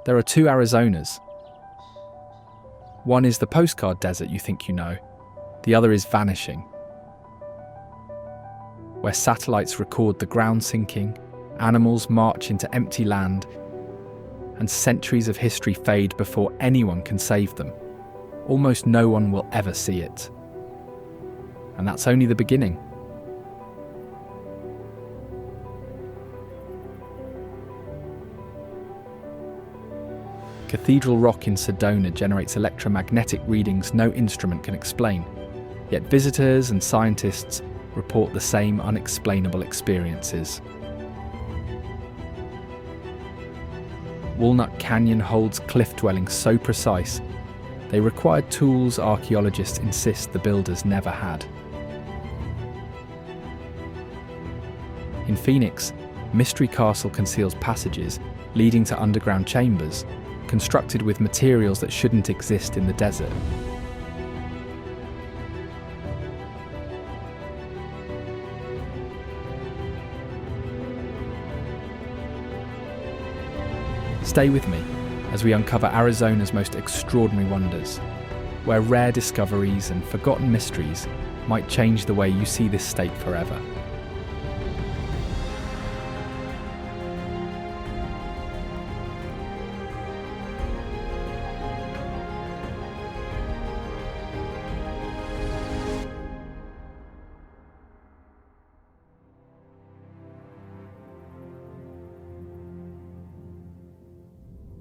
There are two Arizonas. One is the postcard desert you think you know. The other is vanishing, where satellites record the ground sinking, animals march into empty land, and centuries of history fade before anyone can save them. Almost no one will ever see it. And that's only the beginning. Cathedral Rock in Sedona generates electromagnetic readings no instrument can explain, yet visitors and scientists report the same unexplainable experiences. Walnut Canyon holds cliff dwellings so precise, they required tools archaeologists insist the builders never had. In Phoenix, Mystery Castle conceals passages leading to underground chambers, constructed with materials that shouldn't exist in the desert. Stay with me as we uncover Arizona's most extraordinary wonders, where rare discoveries and forgotten mysteries might change the way you see this state forever.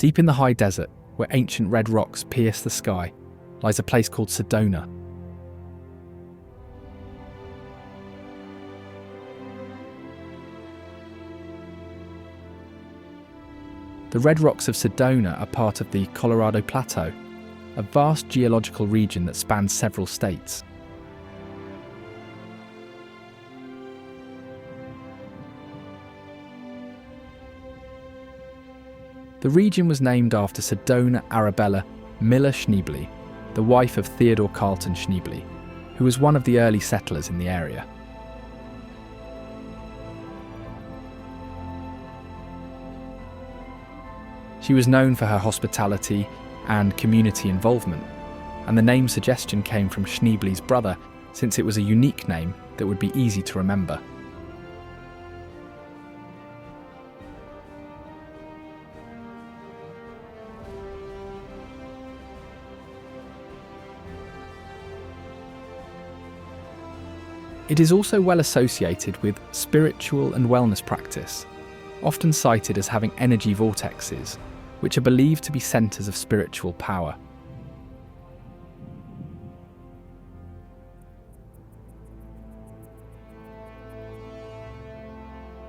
Deep in the high desert, where ancient red rocks pierce the sky, lies a place called Sedona. The red rocks of Sedona are part of the Colorado Plateau, a vast geological region that spans several states. The region was named after Sedona Arabella Miller Schneebly, the wife of Theodore Carlton Schneebly, who was one of the early settlers in the area. She was known for her hospitality and community involvement, and the name suggestion came from Schneebly's brother, since it was a unique name that would be easy to remember. It is also well associated with spiritual and wellness practice, often cited as having energy vortexes, which are believed to be centres of spiritual power.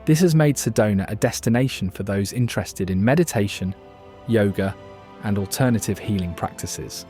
This has made Sedona a destination for those interested in meditation, yoga, and alternative healing practices.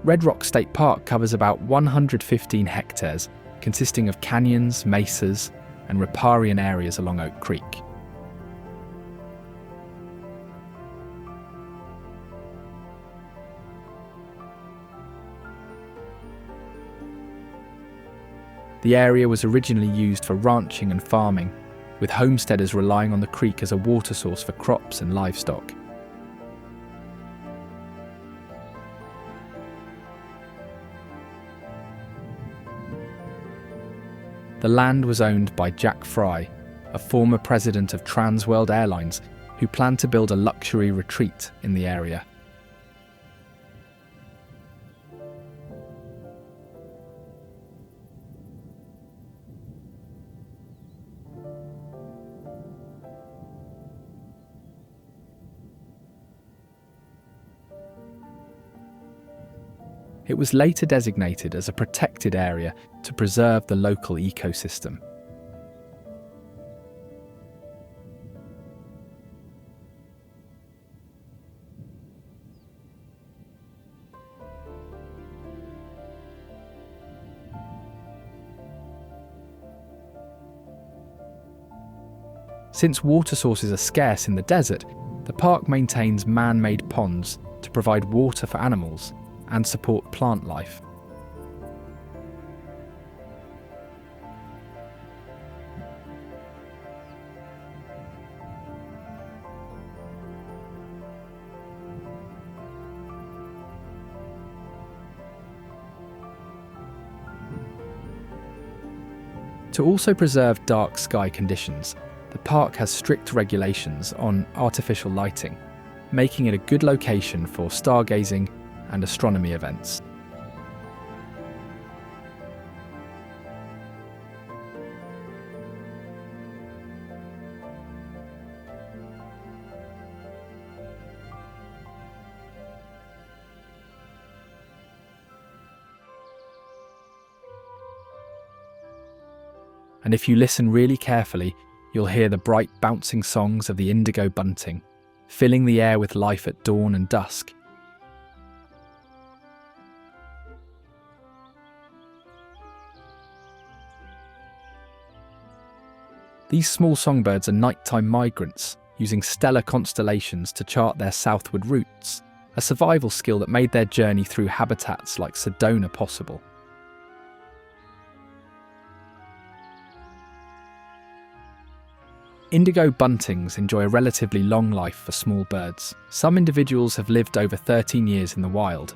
Red Rock State Park covers about 115 hectares, consisting of canyons, mesas, and riparian areas along Oak Creek. The area was originally used for ranching and farming, with homesteaders relying on the creek as a water source for crops and livestock. The land was owned by Jack Fry, a former president of Trans World Airlines, who planned to build a luxury retreat in the area. It was later designated as a protected area to preserve the local ecosystem. Since water sources are scarce in the desert, the park maintains man-made ponds to provide water for animals and support plant life. To also preserve dark sky conditions, the park has strict regulations on artificial lighting, making it a good location for stargazing and astronomy events. And if you listen really carefully, you'll hear the bright bouncing songs of the indigo bunting, filling the air with life at dawn and dusk. These small songbirds are nighttime migrants, using stellar constellations to chart their southward routes, a survival skill that made their journey through habitats like Sedona possible. Indigo buntings enjoy a relatively long life for small birds. Some individuals have lived over 13 years in the wild.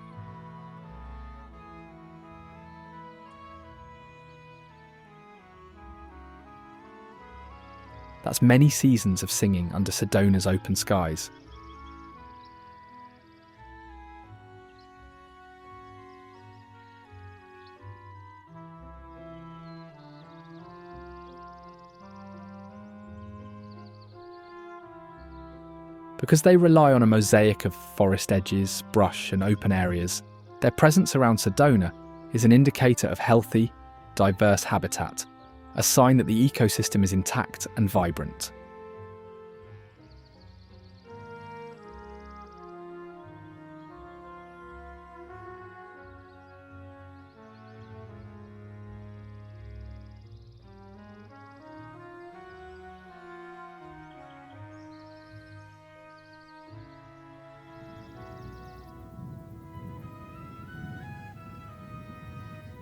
That's many seasons of singing under Sedona's open skies. Because they rely on a mosaic of forest edges, brush and open areas, their presence around Sedona is an indicator of healthy, diverse habitat, a sign that the ecosystem is intact and vibrant.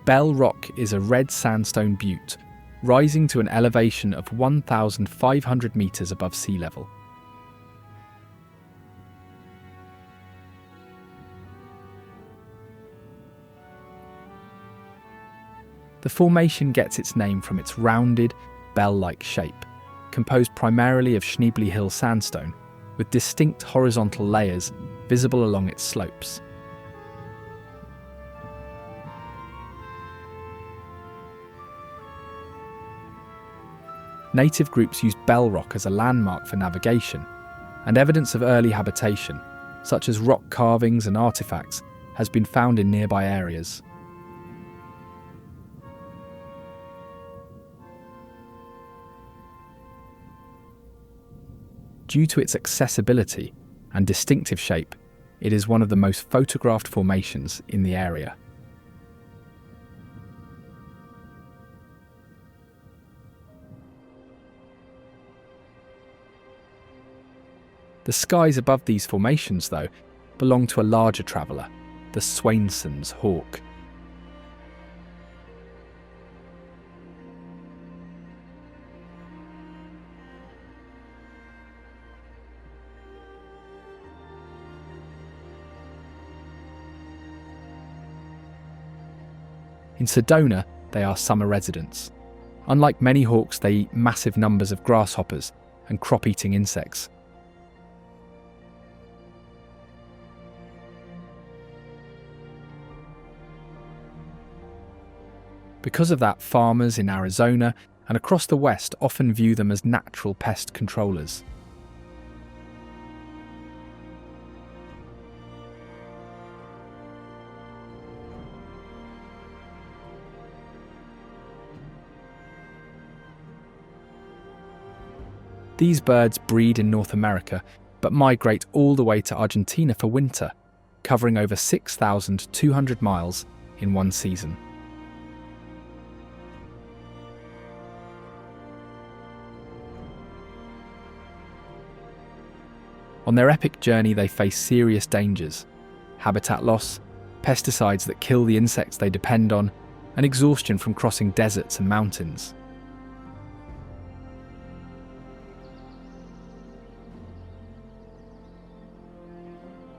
Bell Rock is a red sandstone butte, rising to an elevation of 1,500 metres above sea level. The formation gets its name from its rounded, bell-like shape, composed primarily of Schneebly Hill sandstone, with distinct horizontal layers visible along its slopes. Native groups used Bell Rock as a landmark for navigation, and evidence of early habitation, such as rock carvings and artifacts, has been found in nearby areas. Due to its accessibility and distinctive shape, it is one of the most photographed formations in the area. The skies above these formations, though, belong to a larger traveller, the Swainson's hawk. In Sedona, they are summer residents. Unlike many hawks, they eat massive numbers of grasshoppers and crop-eating insects. Because of that, farmers in Arizona and across the West often view them as natural pest controllers. These birds breed in North America, but migrate all the way to Argentina for winter, covering over 6,200 miles in one season. On their epic journey, they face serious dangers: habitat loss, pesticides that kill the insects they depend on, and exhaustion from crossing deserts and mountains.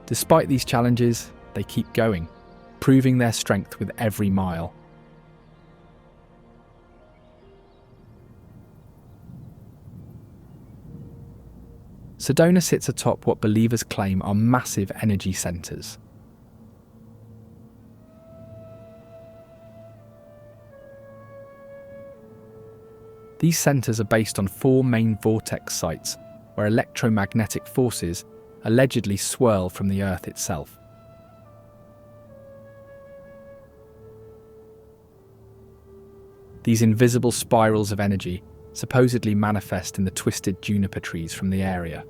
Despite these challenges, they keep going, proving their strength with every mile. Sedona sits atop what believers claim are massive energy centres. These centres are based on 4 main vortex sites where electromagnetic forces allegedly swirl from the Earth itself. These invisible spirals of energy supposedly manifest in the twisted juniper trees from the area.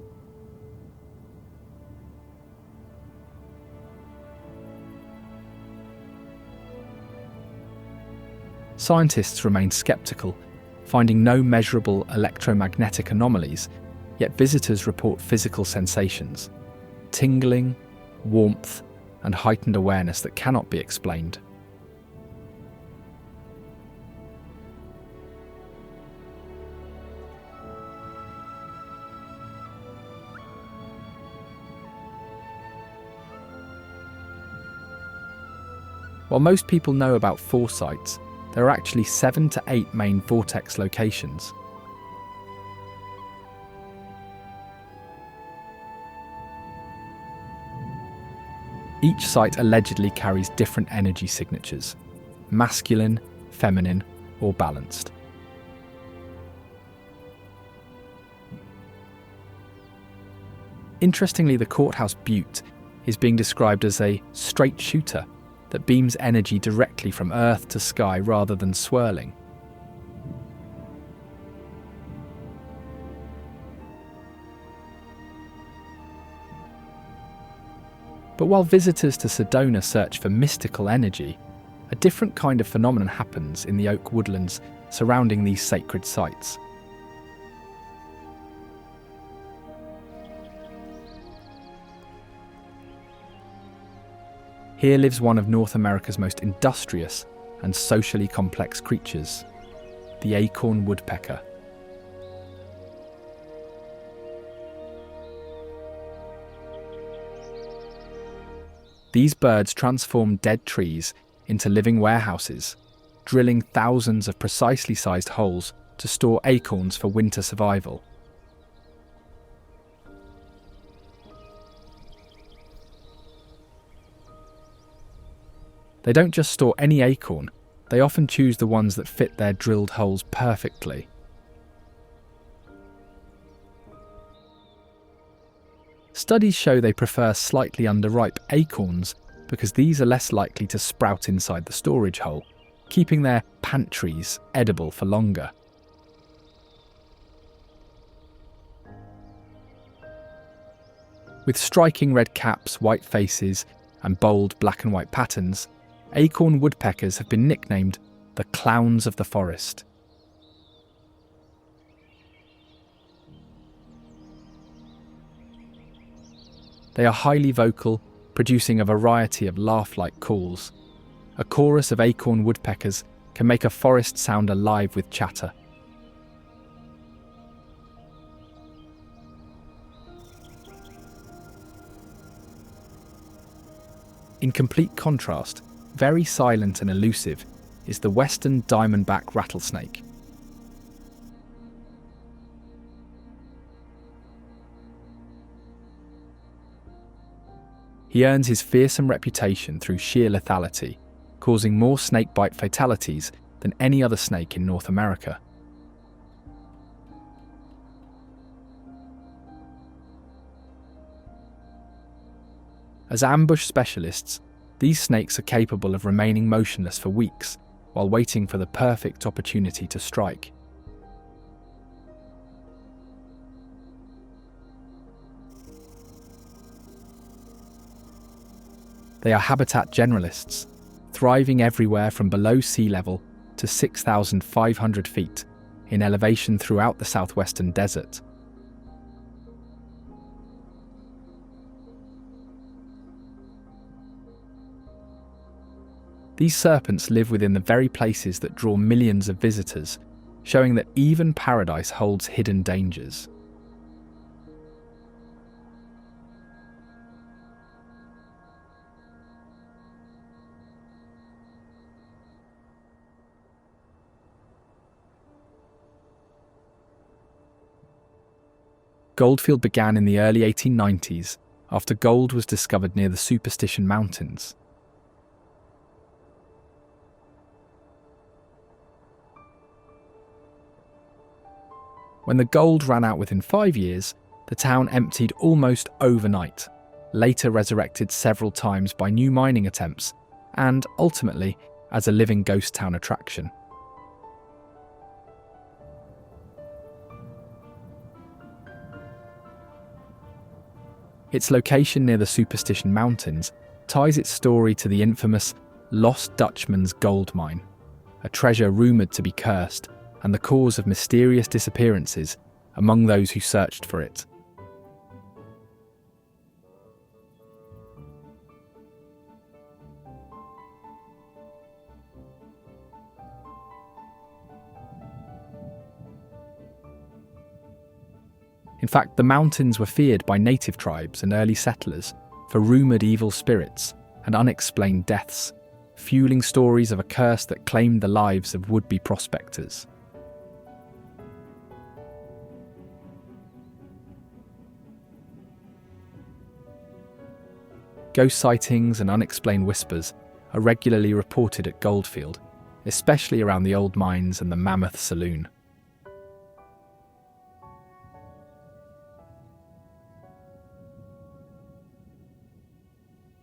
Scientists remain skeptical, finding no measurable electromagnetic anomalies, yet visitors report physical sensations: tingling, warmth, and heightened awareness that cannot be explained. While most people know about 4 sites, there are actually 7 to 8 main vortex locations. Each site allegedly carries different energy signatures: masculine, feminine, or balanced. Interestingly, the courthouse butte is being described as a straight shooter that beams energy directly from earth to sky rather than swirling. But while visitors to Sedona search for mystical energy, a different kind of phenomenon happens in the oak woodlands surrounding these sacred sites. Here lives one of North America's most industrious and socially complex creatures, the acorn woodpecker. These birds transform dead trees into living warehouses, drilling thousands of precisely sized holes to store acorns for winter survival. They don't just store any acorn, they often choose the ones that fit their drilled holes perfectly. Studies show they prefer slightly underripe acorns because these are less likely to sprout inside the storage hole, keeping their pantries edible for longer. With striking red caps, white faces, and bold black and white patterns, acorn woodpeckers have been nicknamed the clowns of the forest. They are highly vocal, producing a variety of laugh-like calls. A chorus of acorn woodpeckers can make a forest sound alive with chatter. In complete contrast, very silent and elusive, is the western diamondback rattlesnake. He earns his fearsome reputation through sheer lethality, causing more snakebite fatalities than any other snake in North America. As ambush specialists, these snakes are capable of remaining motionless for weeks while waiting for the perfect opportunity to strike. They are habitat generalists, thriving everywhere from below sea level to 6,500 feet in elevation throughout the southwestern desert. These serpents live within the very places that draw millions of visitors, showing that even paradise holds hidden dangers. Goldfield began in the early 1890s after gold was discovered near the Superstition Mountains. When the gold ran out within 5 years, the town emptied almost overnight, later resurrected several times by new mining attempts, and ultimately as a living ghost town attraction. Its location near the Superstition Mountains ties its story to the infamous Lost Dutchman's gold mine, a treasure rumoured to be cursed and the cause of mysterious disappearances among those who searched for it. In fact, the mountains were feared by native tribes and early settlers for rumoured evil spirits and unexplained deaths, fueling stories of a curse that claimed the lives of would-be prospectors. Ghost sightings and unexplained whispers are regularly reported at Goldfield, especially around the old mines and the Mammoth Saloon.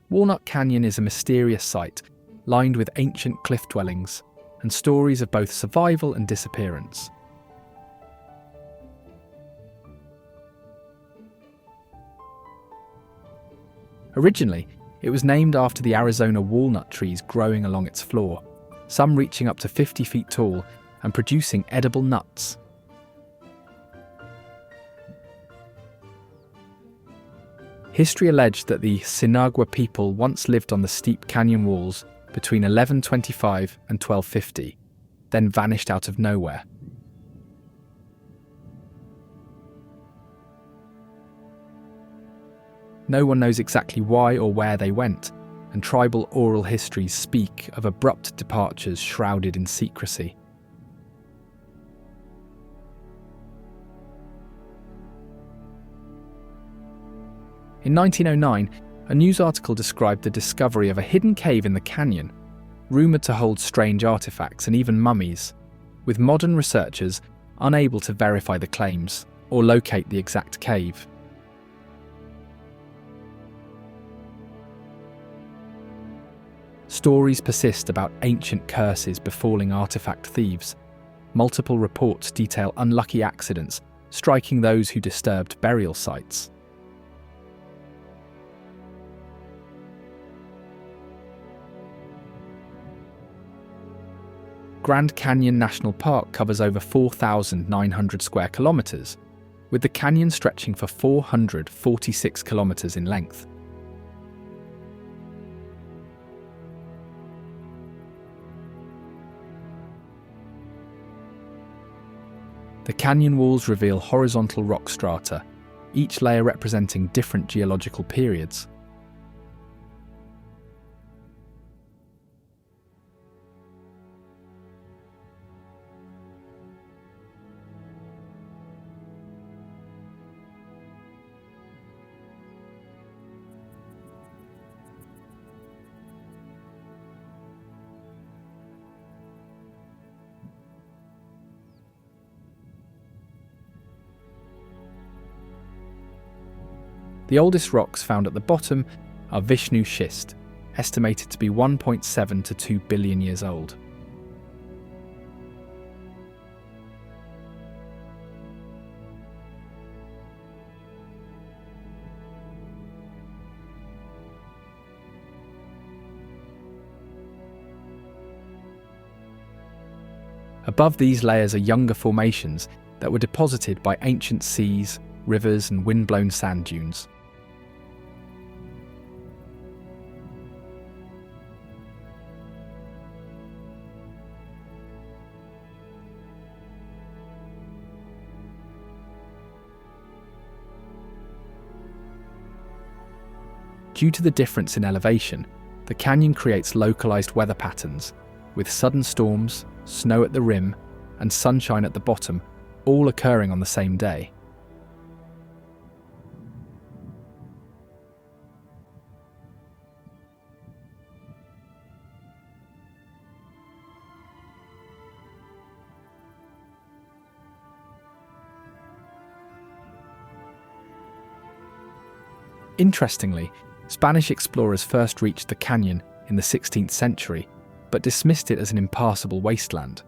Walnut Canyon is a mysterious site, lined with ancient cliff dwellings and stories of both survival and disappearance. Originally, it was named after the Arizona walnut trees growing along its floor, some reaching up to 50 feet tall and producing edible nuts. History alleged that the Sinagua people once lived on the steep canyon walls between 1125 and 1250, then vanished out of nowhere. No one knows exactly why or where they went, and tribal oral histories speak of abrupt departures shrouded in secrecy. In 1909, a news article described the discovery of a hidden cave in the canyon, rumoured to hold strange artefacts and even mummies, with modern researchers unable to verify the claims or locate the exact cave. Stories persist about ancient curses befalling artefact thieves. Multiple reports detail unlucky accidents striking those who disturbed burial sites. Grand Canyon National Park covers over 4,900 square kilometres, with the canyon stretching for 446 kilometres in length. The canyon walls reveal horizontal rock strata, each layer representing different geological periods. The oldest rocks found at the bottom are Vishnu schist, estimated to be 1.7 to 2 billion years old. Above these layers are younger formations that were deposited by ancient seas, rivers and wind-blown sand dunes. Due to the difference in elevation, the canyon creates localized weather patterns, with sudden storms, snow at the rim, and sunshine at the bottom, all occurring on the same day. Interestingly, Spanish explorers first reached the canyon in the 16th century, but dismissed it as an impassable wasteland.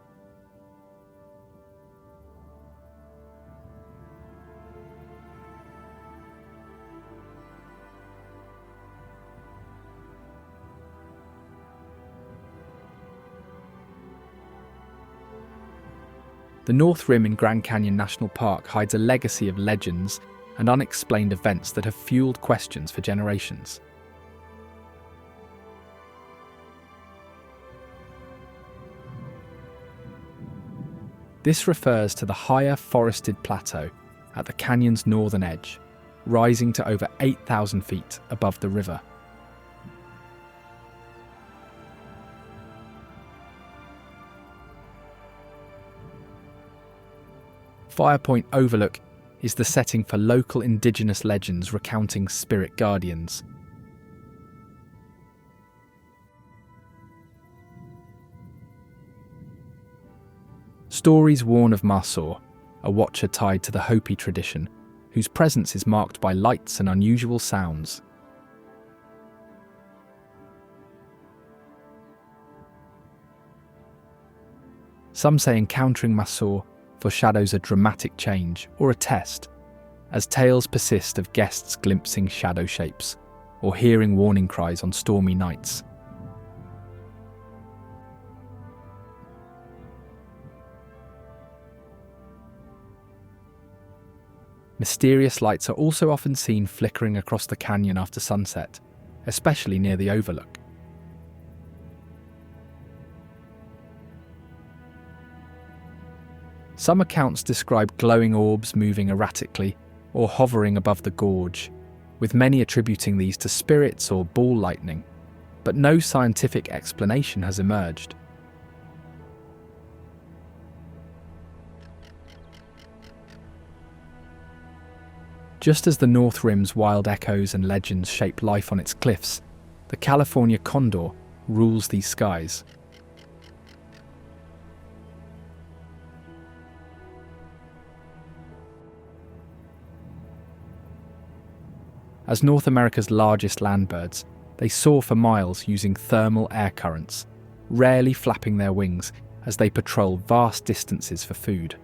The North Rim in Grand Canyon National Park hides a legacy of legends and unexplained events that have fueled questions for generations. This refers to the higher forested plateau at the canyon's northern edge, rising to over 8,000 feet above the river. Fire Point Overlook is the setting for local indigenous legends recounting spirit guardians. Stories warn of Marsaw, a watcher tied to the Hopi tradition, whose presence is marked by lights and unusual sounds. Some say encountering Marsaw foreshadows a dramatic change or a test, as tales persist of guests glimpsing shadow shapes or hearing warning cries on stormy nights. Mysterious lights are also often seen flickering across the canyon after sunset, especially near the overlook. Some accounts describe glowing orbs moving erratically or hovering above the gorge, with many attributing these to spirits or ball lightning, but no scientific explanation has emerged. Just as the North Rim's wild echoes and legends shape life on its cliffs, the California condor rules these skies. As North America's largest land birds, they soar for miles using thermal air currents, rarely flapping their wings as they patrol vast distances for food.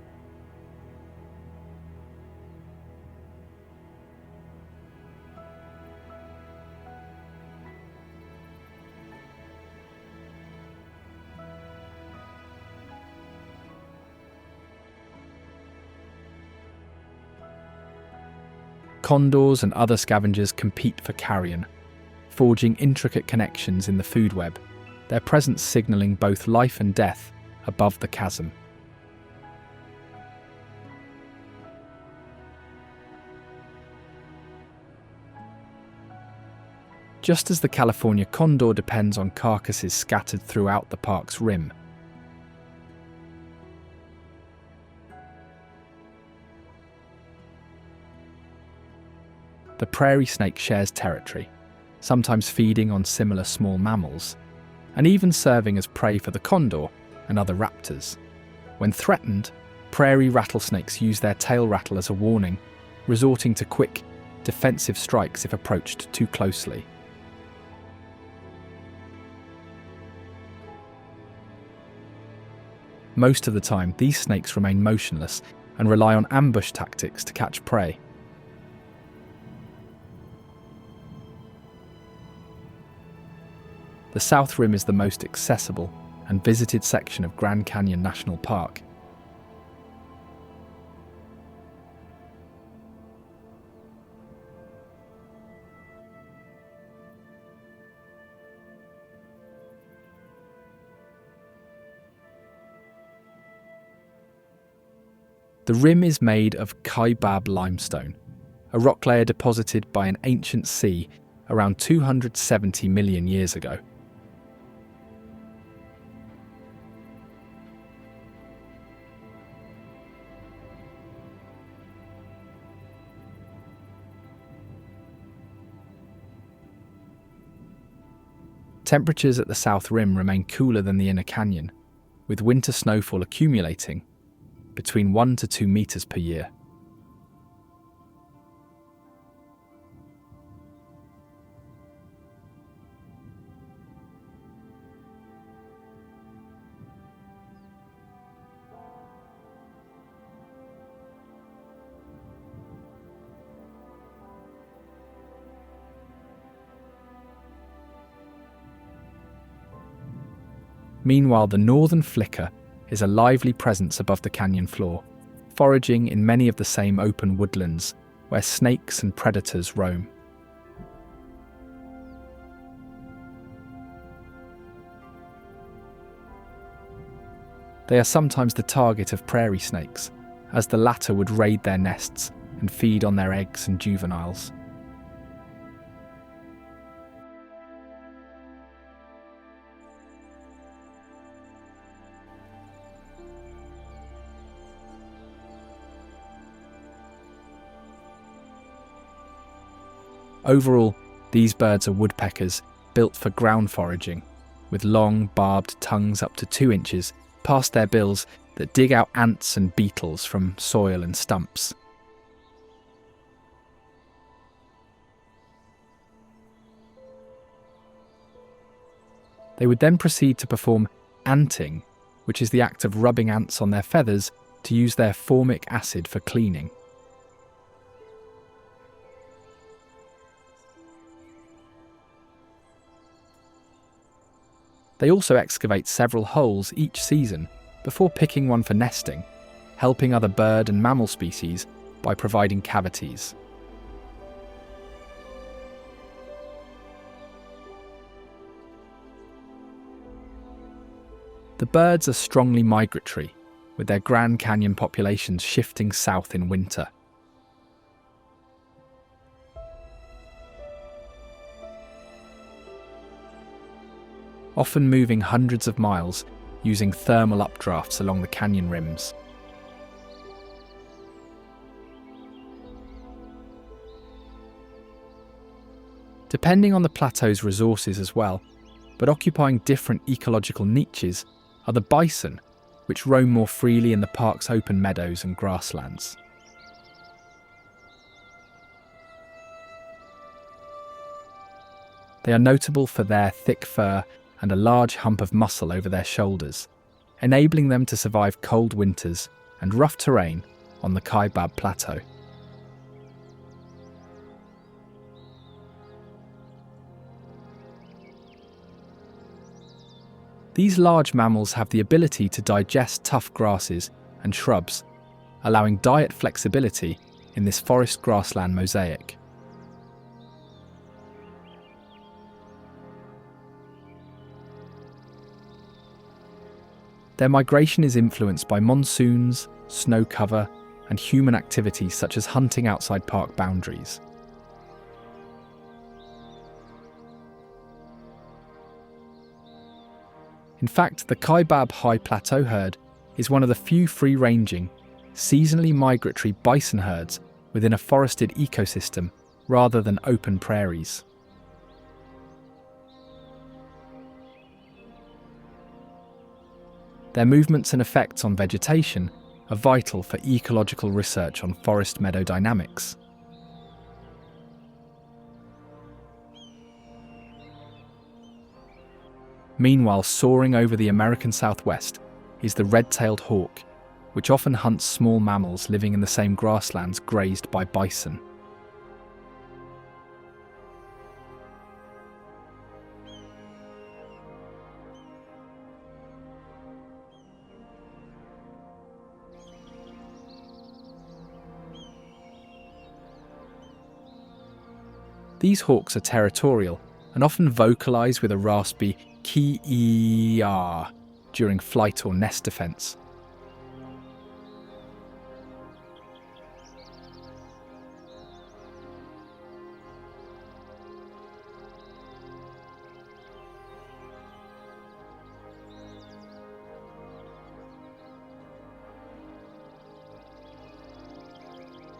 Condors and other scavengers compete for carrion, forging intricate connections in the food web, their presence signalling both life and death above the chasm. Just as the California condor depends on carcasses scattered throughout the park's rim, the prairie snake shares territory, sometimes feeding on similar small mammals, and even serving as prey for the condor and other raptors. When threatened, prairie rattlesnakes use their tail rattle as a warning, resorting to quick, defensive strikes if approached too closely. Most of the time, these snakes remain motionless and rely on ambush tactics to catch prey. The South Rim is the most accessible and visited section of Grand Canyon National Park. The rim is made of Kaibab limestone, a rock layer deposited by an ancient sea around 270 million years ago. Temperatures at the south rim remain cooler than the inner canyon, with winter snowfall accumulating between 1 to 2 meters per year. Meanwhile, the northern flicker is a lively presence above the canyon floor, foraging in many of the same open woodlands where snakes and predators roam. They are sometimes the target of prairie snakes, as the latter would raid their nests and feed on their eggs and juveniles. Overall, these birds are woodpeckers built for ground foraging, with long, barbed tongues up to 2 inches past their bills that dig out ants and beetles from soil and stumps. They would then proceed to perform anting, which is the act of rubbing ants on their feathers to use their formic acid for cleaning. They also excavate several holes each season before picking one for nesting, helping other bird and mammal species by providing cavities. The birds are strongly migratory, with their Grand Canyon populations shifting south in winter. Often moving hundreds of miles using thermal updrafts along the canyon rims. Depending on the plateau's resources as well, but occupying different ecological niches, are the bison, which roam more freely in the park's open meadows and grasslands. They are notable for their thick fur and a large hump of muscle over their shoulders, enabling them to survive cold winters and rough terrain on the Kaibab Plateau. These large mammals have the ability to digest tough grasses and shrubs, allowing diet flexibility in this forest grassland mosaic. Their migration is influenced by monsoons, snow cover, and human activities such as hunting outside park boundaries. In fact, the Kaibab High Plateau herd is one of the few free-ranging, seasonally migratory bison herds within a forested ecosystem rather than open prairies. Their movements and effects on vegetation are vital for ecological research on forest meadow dynamics. Meanwhile, soaring over the American Southwest is the red-tailed hawk, which often hunts small mammals living in the same grasslands grazed by bison. These hawks are territorial and often vocalise with a raspy ki-ee-ah during flight or nest defence.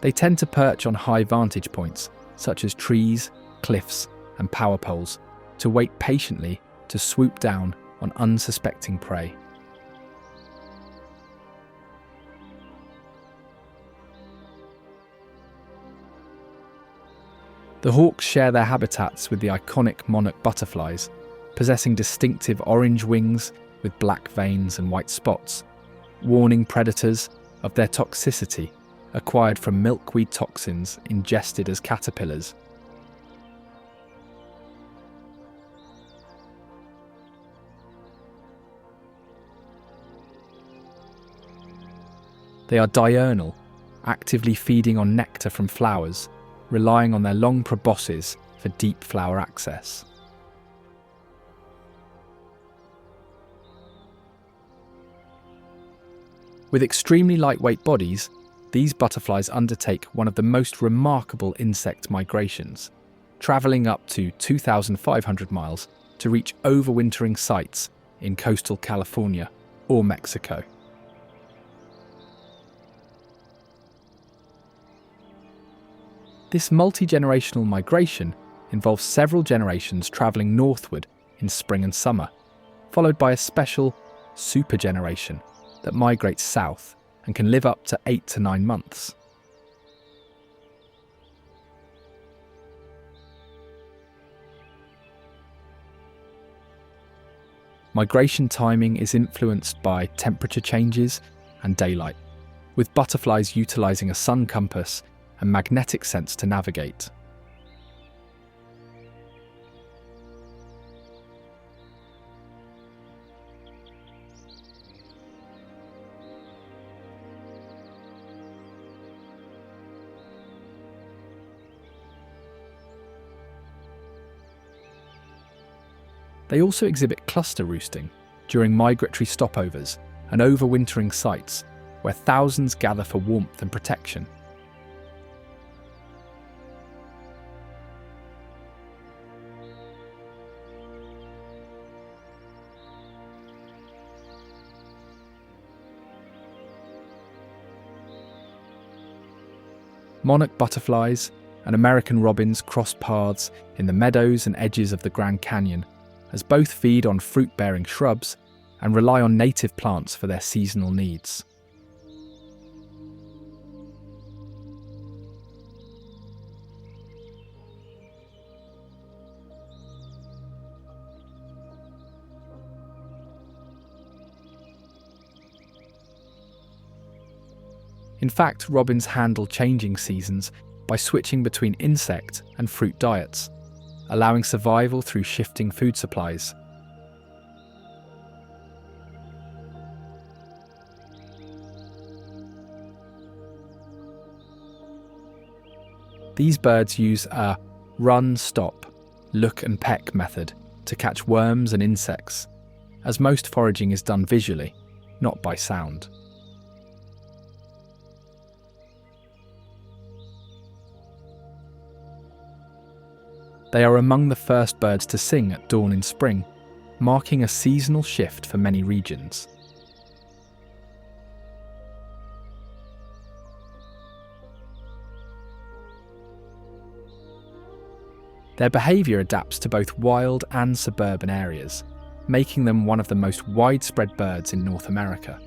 They tend to perch on high vantage points, such as trees, cliffs, and power poles, to wait patiently to swoop down on unsuspecting prey. The hawks share their habitats with the iconic monarch butterflies, possessing distinctive orange wings with black veins and white spots, warning predators of their toxicity acquired from milkweed toxins ingested as caterpillars. They are diurnal, actively feeding on nectar from flowers, relying on their long proboscis for deep flower access. With extremely lightweight bodies, these butterflies undertake one of the most remarkable insect migrations, travelling up to 2,500 miles to reach overwintering sites in coastal California or Mexico. This multi-generational migration involves several generations travelling northward in spring and summer, followed by a special supergeneration that migrates south and can live up to 8 to 9 months. Migration timing is influenced by temperature changes and daylight, with butterflies utilising a sun compass and magnetic sense to navigate. They also exhibit cluster roosting during migratory stopovers and overwintering sites where thousands gather for warmth and protection. Monarch butterflies and American robins cross paths in the meadows and edges of the Grand Canyon, as both feed on fruit-bearing shrubs and rely on native plants for their seasonal needs. In fact, robins handle changing seasons by switching between insect and fruit diets, allowing survival through shifting food supplies. These birds use a run, stop, look and peck method to catch worms and insects, as most foraging is done visually, not by sound. They are among the first birds to sing at dawn in spring, marking a seasonal shift for many regions. Their behaviour adapts to both wild and suburban areas, making them one of the most widespread birds in North America.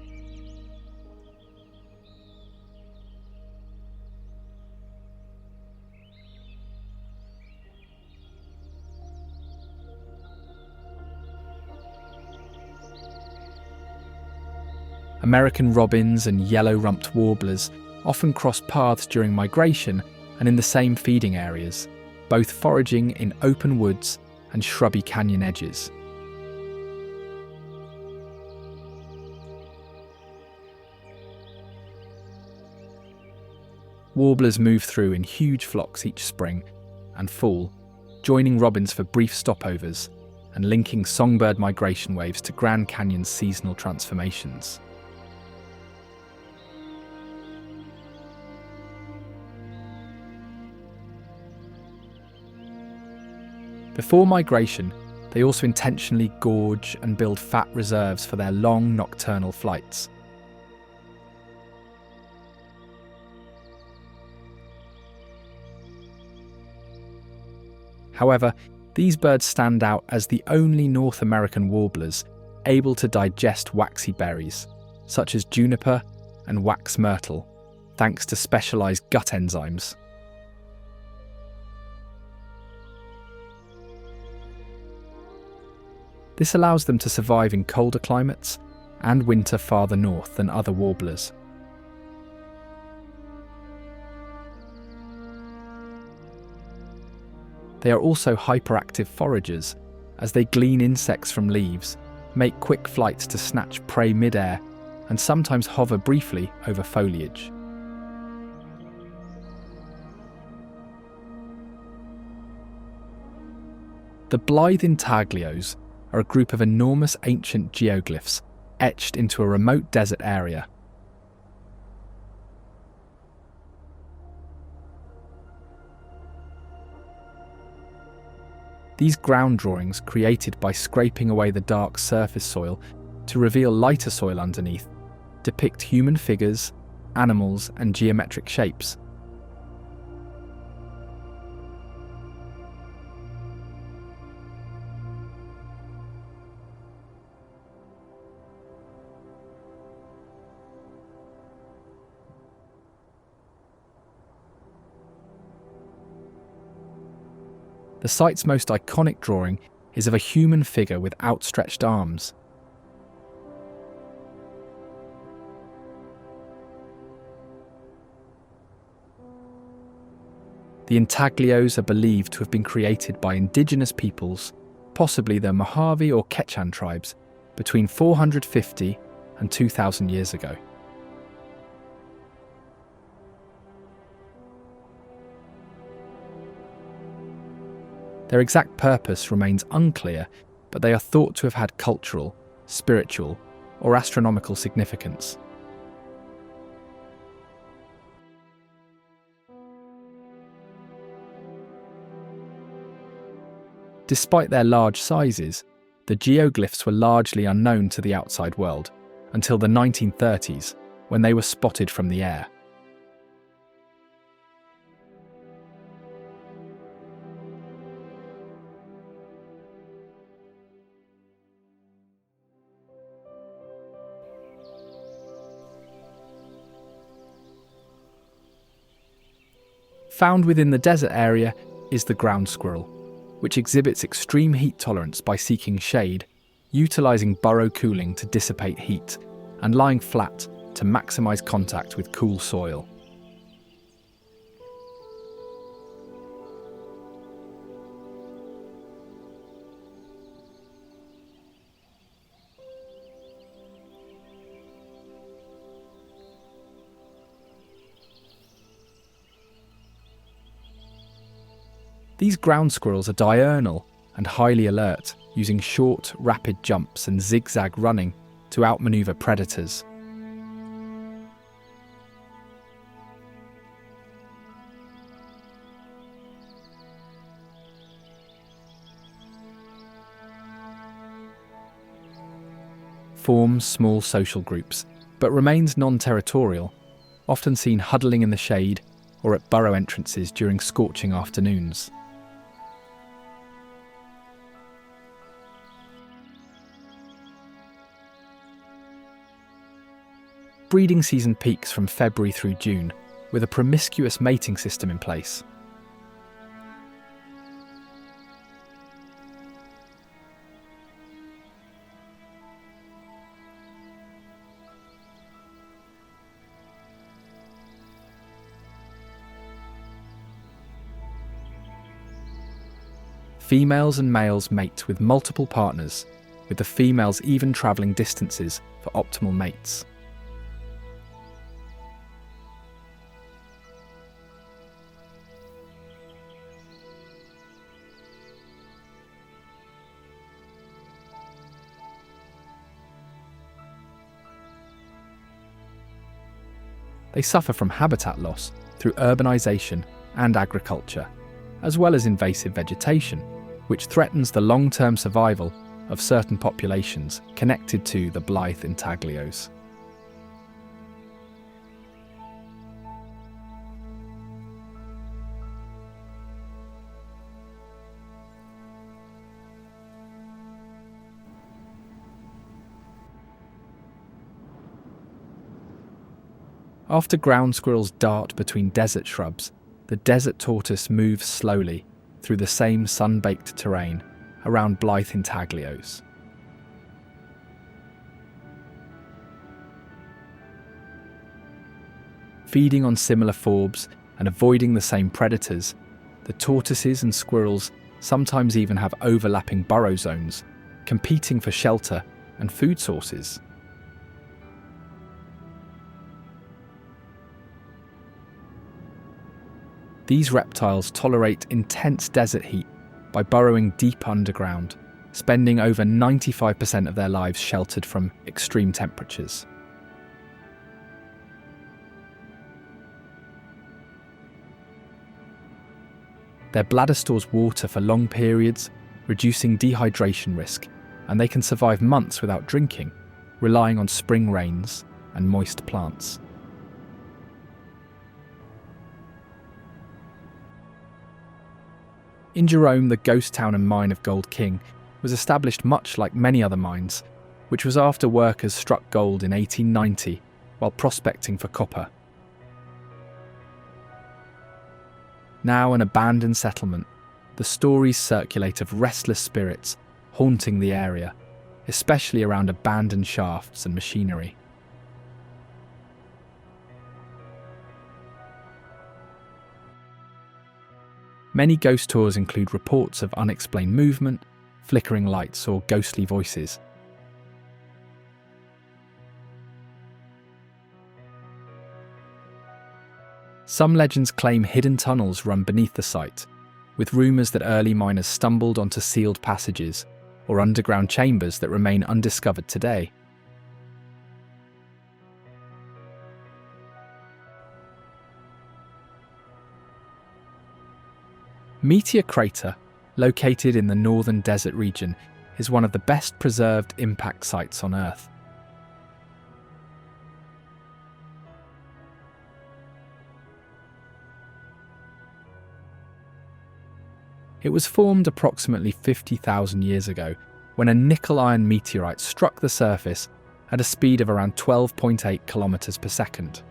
American robins and yellow-rumped warblers often cross paths during migration and in the same feeding areas, both foraging in open woods and shrubby canyon edges. Warblers move through in huge flocks each spring and fall, joining robins for brief stopovers and linking songbird migration waves to Grand Canyon's seasonal transformations. Before migration, they also intentionally gorge and build fat reserves for their long nocturnal flights. However, these birds stand out as the only North American warblers able to digest waxy berries, such as juniper and wax myrtle, thanks to specialized gut enzymes. This allows them to survive in colder climates and winter farther north than other warblers. They are also hyperactive foragers, as they glean insects from leaves, make quick flights to snatch prey mid-air, and sometimes hover briefly over foliage. The Blythe Intaglios are a group of enormous ancient geoglyphs etched into a remote desert area. These ground drawings, created by scraping away the dark surface soil to reveal lighter soil underneath, depict human figures, animals, and geometric shapes. The site's most iconic drawing is of a human figure with outstretched arms. The Intaglios are believed to have been created by indigenous peoples, possibly the Mojave or Quechan tribes, between 450 and 2,000 years ago. Their exact purpose remains unclear, but they are thought to have had cultural, spiritual, or astronomical significance. Despite their large sizes, the geoglyphs were largely unknown to the outside world until the 1930s, when they were spotted from the air. Found within the desert area is the ground squirrel, which exhibits extreme heat tolerance by seeking shade, utilising burrow cooling to dissipate heat, and lying flat to maximise contact with cool soil. These ground squirrels are diurnal and highly alert, using short, rapid jumps and zigzag running to outmaneuver predators. Forms small social groups, but remains non-territorial, often seen huddling in the shade or at burrow entrances during scorching afternoons. Breeding season peaks from February through June, with a promiscuous mating system in place. Females and males mate with multiple partners, with the females even travelling distances for optimal mates. They suffer from habitat loss through urbanisation and agriculture, as well as invasive vegetation, which threatens the long-term survival of certain populations connected to the Blythe Intaglios. After ground squirrels dart between desert shrubs, the desert tortoise moves slowly through the same sun-baked terrain around Blythe Intaglios. Feeding on similar forbs and avoiding the same predators, the tortoises and squirrels sometimes even have overlapping burrow zones, competing for shelter and food sources. These reptiles tolerate intense desert heat by burrowing deep underground, spending over 95% of their lives sheltered from extreme temperatures. Their bladder stores water for long periods, reducing dehydration risk, and they can survive months without drinking, relying on spring rains and moist plants. In Jerome, the ghost town and mine of Gold King was established much like many other mines, which was after workers struck gold in 1890 while prospecting for copper. Now an abandoned settlement, the stories circulate of restless spirits haunting the area, especially around abandoned shafts and machinery. Many ghost tours include reports of unexplained movement, flickering lights, or ghostly voices. Some legends claim hidden tunnels run beneath the site, with rumours that early miners stumbled onto sealed passages or underground chambers that remain undiscovered today. Meteor crater, located in the northern desert region, is one of the best preserved impact sites on Earth. It was formed approximately 50,000 years ago when a nickel-iron meteorite struck the surface at a speed of around 12.8 kilometers per second.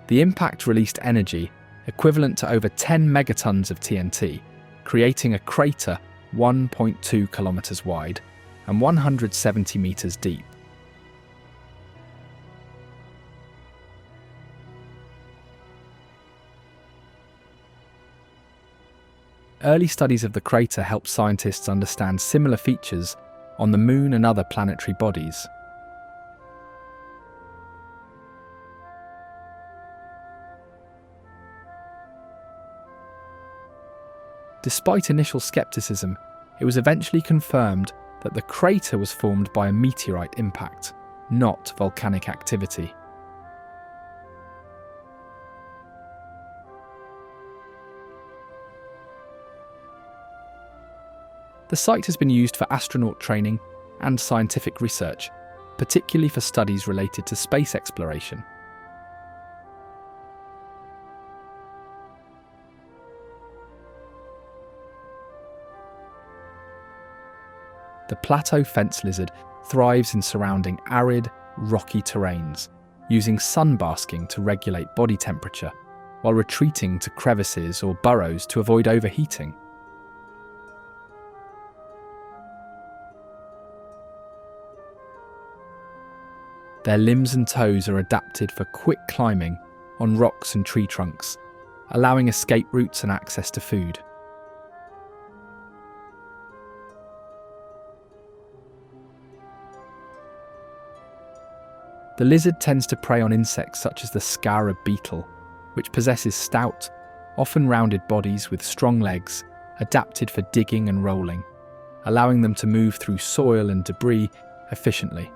The impact released energy equivalent to over 10 megatons of TNT, creating a crater 1.2 kilometers wide and 170 meters deep. Early studies of the crater helped scientists understand similar features on the Moon and other planetary bodies. Despite initial skepticism, it was eventually confirmed that the crater was formed by a meteorite impact, not volcanic activity. The site has been used for astronaut training and scientific research, particularly for studies related to space exploration. The Plateau fence lizard thrives in surrounding arid, rocky terrains, using sunbasking to regulate body temperature, while retreating to crevices or burrows to avoid overheating. Their limbs and toes are adapted for quick climbing on rocks and tree trunks, allowing escape routes and access to food. The lizard tends to prey on insects such as the scarab beetle, which possesses stout, often rounded bodies with strong legs, adapted for digging and rolling, allowing them to move through soil and debris efficiently.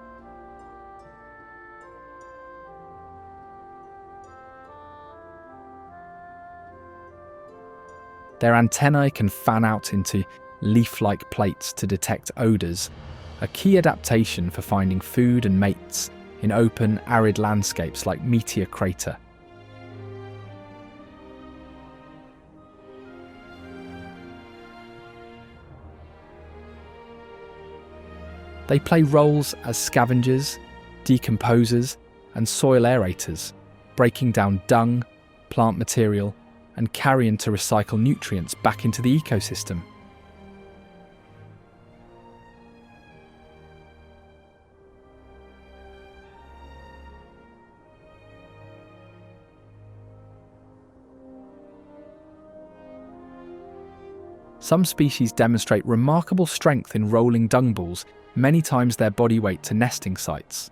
Their antennae can fan out into leaf-like plates to detect odours, a key adaptation for finding food and mates in open, arid landscapes like Meteor Crater. They play roles as scavengers, decomposers, and soil aerators, breaking down dung, plant material, and carrion to recycle nutrients back into the ecosystem. Some species demonstrate remarkable strength in rolling dung balls, many times their body weight to nesting sites.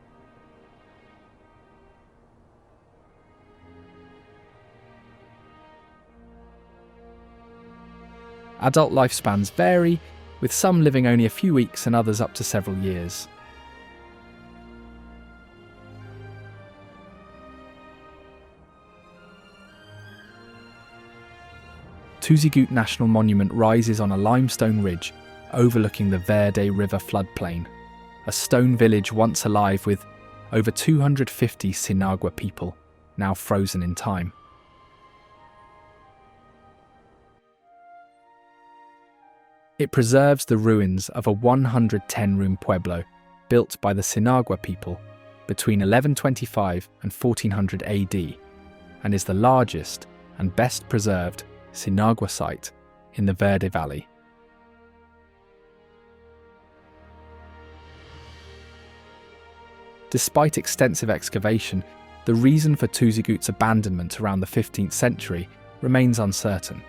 Adult lifespans vary, with some living only a few weeks and others up to several years. Tuzigoot National Monument rises on a limestone ridge overlooking the Verde River floodplain, a stone village once alive with over 250 Sinagua people, now frozen in time. It preserves the ruins of a 110-room pueblo built by the Sinagua people between 1125 and 1400 AD, and is the largest and best preserved Sinagua site in the Verde Valley. Despite extensive excavation, the reason for Tuzigoot's abandonment around the 15th century remains uncertain.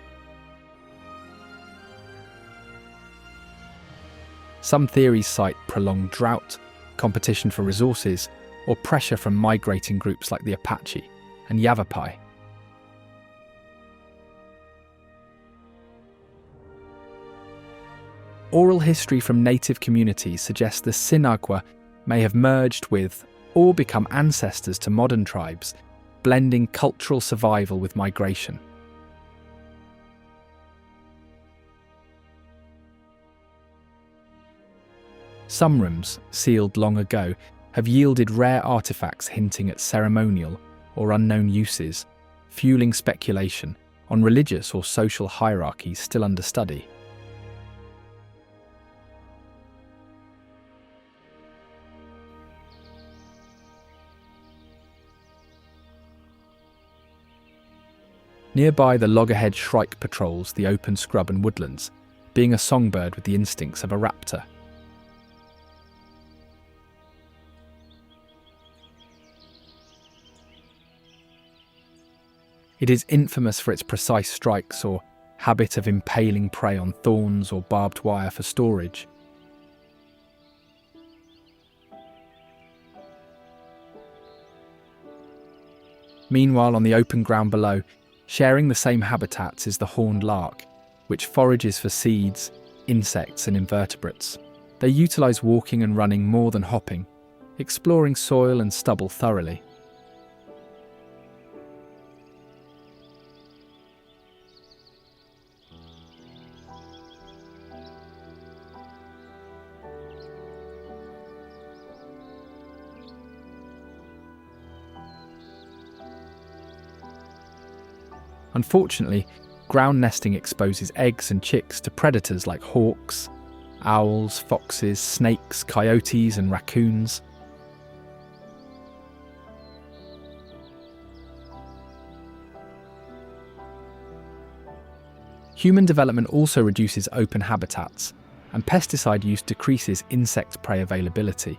Some theories cite prolonged drought, competition for resources, or pressure from migrating groups like the Apache and Yavapai. Oral history from native communities suggests the Sinagua may have merged with or become ancestors to modern tribes, blending cultural survival with migration. Some rooms, sealed long ago, have yielded rare artifacts hinting at ceremonial or unknown uses, fueling speculation on religious or social hierarchies still under study. Nearby, the loggerhead shrike patrols the open scrub and woodlands, being a songbird with the instincts of a raptor. It is infamous for its precise strikes or habit of impaling prey on thorns or barbed wire for storage. Meanwhile, on the open ground below, sharing the same habitats is the horned lark, which forages for seeds, insects and invertebrates. They utilise walking and running more than hopping, exploring soil and stubble thoroughly. Unfortunately, ground nesting exposes eggs and chicks to predators like hawks, owls, foxes, snakes, coyotes and raccoons. Human development also reduces open habitats, and pesticide use decreases insect prey availability.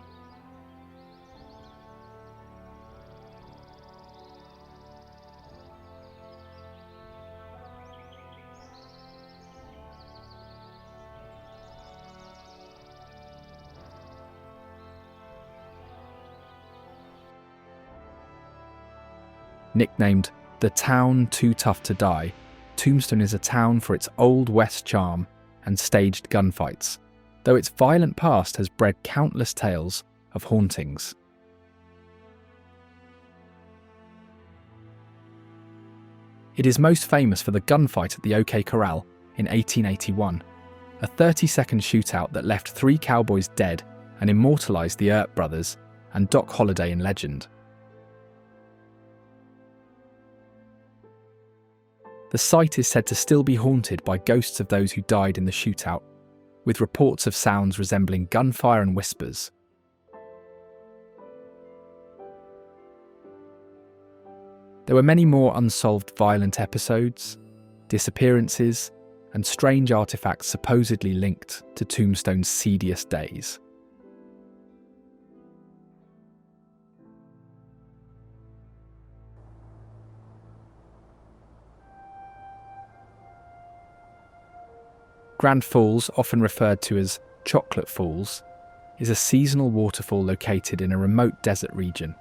Nicknamed the town too tough to die, Tombstone is a town for its Old West charm and staged gunfights, though its violent past has bred countless tales of hauntings. It is most famous for the gunfight at the OK Corral in 1881, a 30-second shootout that left 3 cowboys dead and immortalised the Earp brothers and Doc Holliday in legend. The site is said to still be haunted by ghosts of those who died in the shootout, with reports of sounds resembling gunfire and whispers. There were many more unsolved violent episodes, disappearances, and strange artifacts supposedly linked to Tombstone's seediest days. Grand Falls, often referred to as Chocolate Falls, is a seasonal waterfall located in a remote desert region.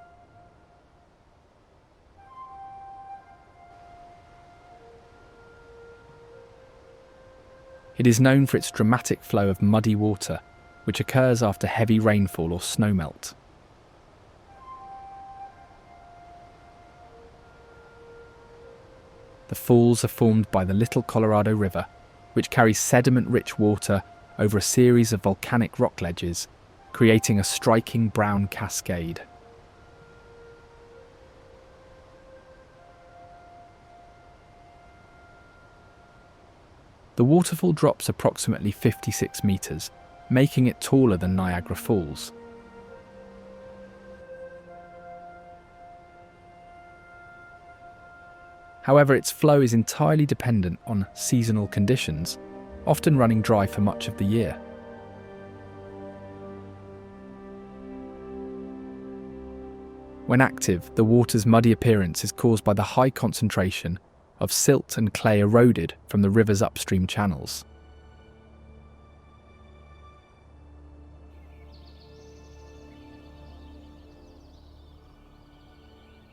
It is known for its dramatic flow of muddy water, which occurs after heavy rainfall or snowmelt. The falls are formed by the Little Colorado River, which carries sediment-rich water over a series of volcanic rock ledges, creating a striking brown cascade. The waterfall drops approximately 56 metres, making it taller than Niagara Falls. However, its flow is entirely dependent on seasonal conditions, often running dry for much of the year. When active, the water's muddy appearance is caused by the high concentration of silt and clay eroded from the river's upstream channels.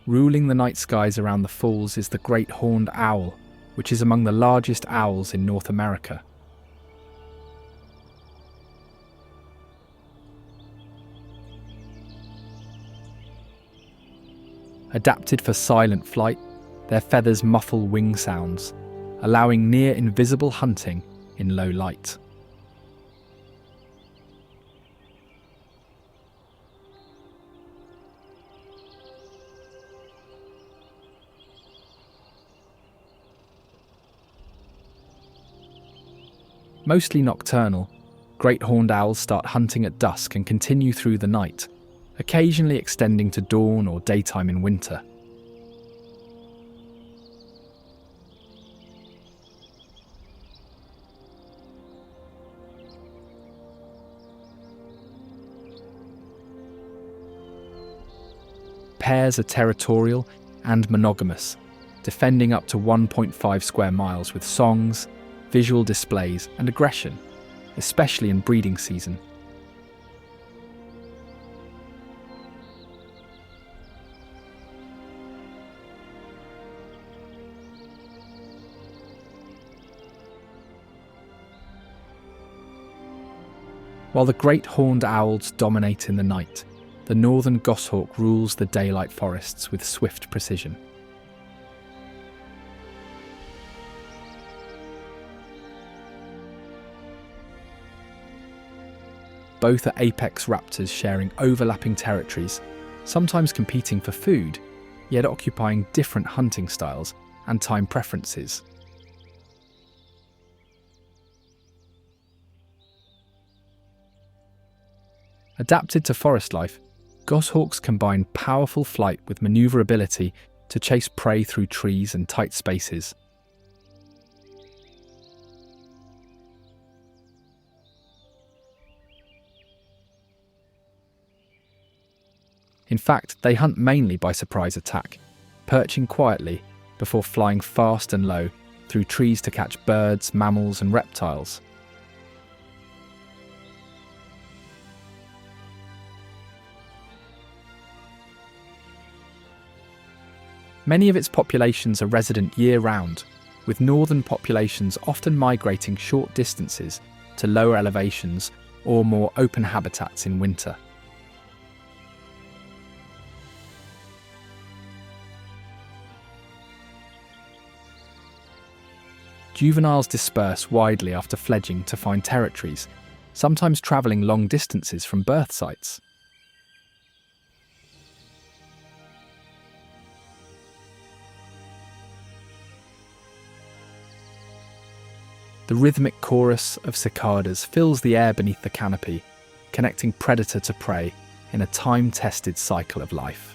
Ruling the night skies around the falls is the great horned owl, which is among the largest owls in North America. Adapted for silent flight, their feathers muffle wing sounds, allowing near-invisible hunting in low light. Mostly nocturnal, great horned owls start hunting at dusk and continue through the night, occasionally extending to dawn or daytime in winter. Pairs are territorial and monogamous, defending up to 1.5 square miles with songs, visual displays and aggression, especially in breeding season. While the great horned owls dominate in the night, the northern goshawk rules the daylight forests with swift precision. Both are apex raptors sharing overlapping territories, sometimes competing for food, yet occupying different hunting styles and time preferences. Adapted to forest life, goshawks combine powerful flight with maneuverability to chase prey through trees and tight spaces. In fact, they hunt mainly by surprise attack, perching quietly before flying fast and low through trees to catch birds, mammals and reptiles. Many of its populations are resident year-round, with northern populations often migrating short distances to lower elevations or more open habitats in winter. Juveniles disperse widely after fledging to find territories, sometimes travelling long distances from birth sites. The rhythmic chorus of cicadas fills the air beneath the canopy, connecting predator to prey in a time-tested cycle of life.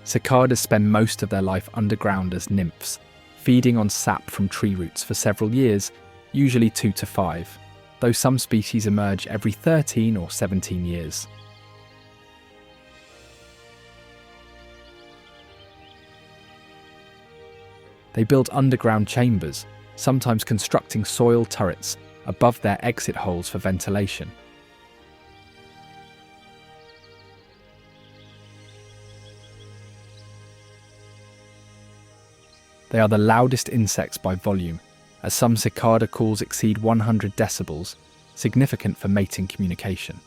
Cicadas spend most of their life underground as nymphs, feeding on sap from tree roots for several years, usually 2 to 5, though some species emerge every 13 or 17 years. They build underground chambers, sometimes constructing soil turrets above their exit holes for ventilation. They are the loudest insects by volume, as some cicada calls exceed 100 decibels, significant for mating communication.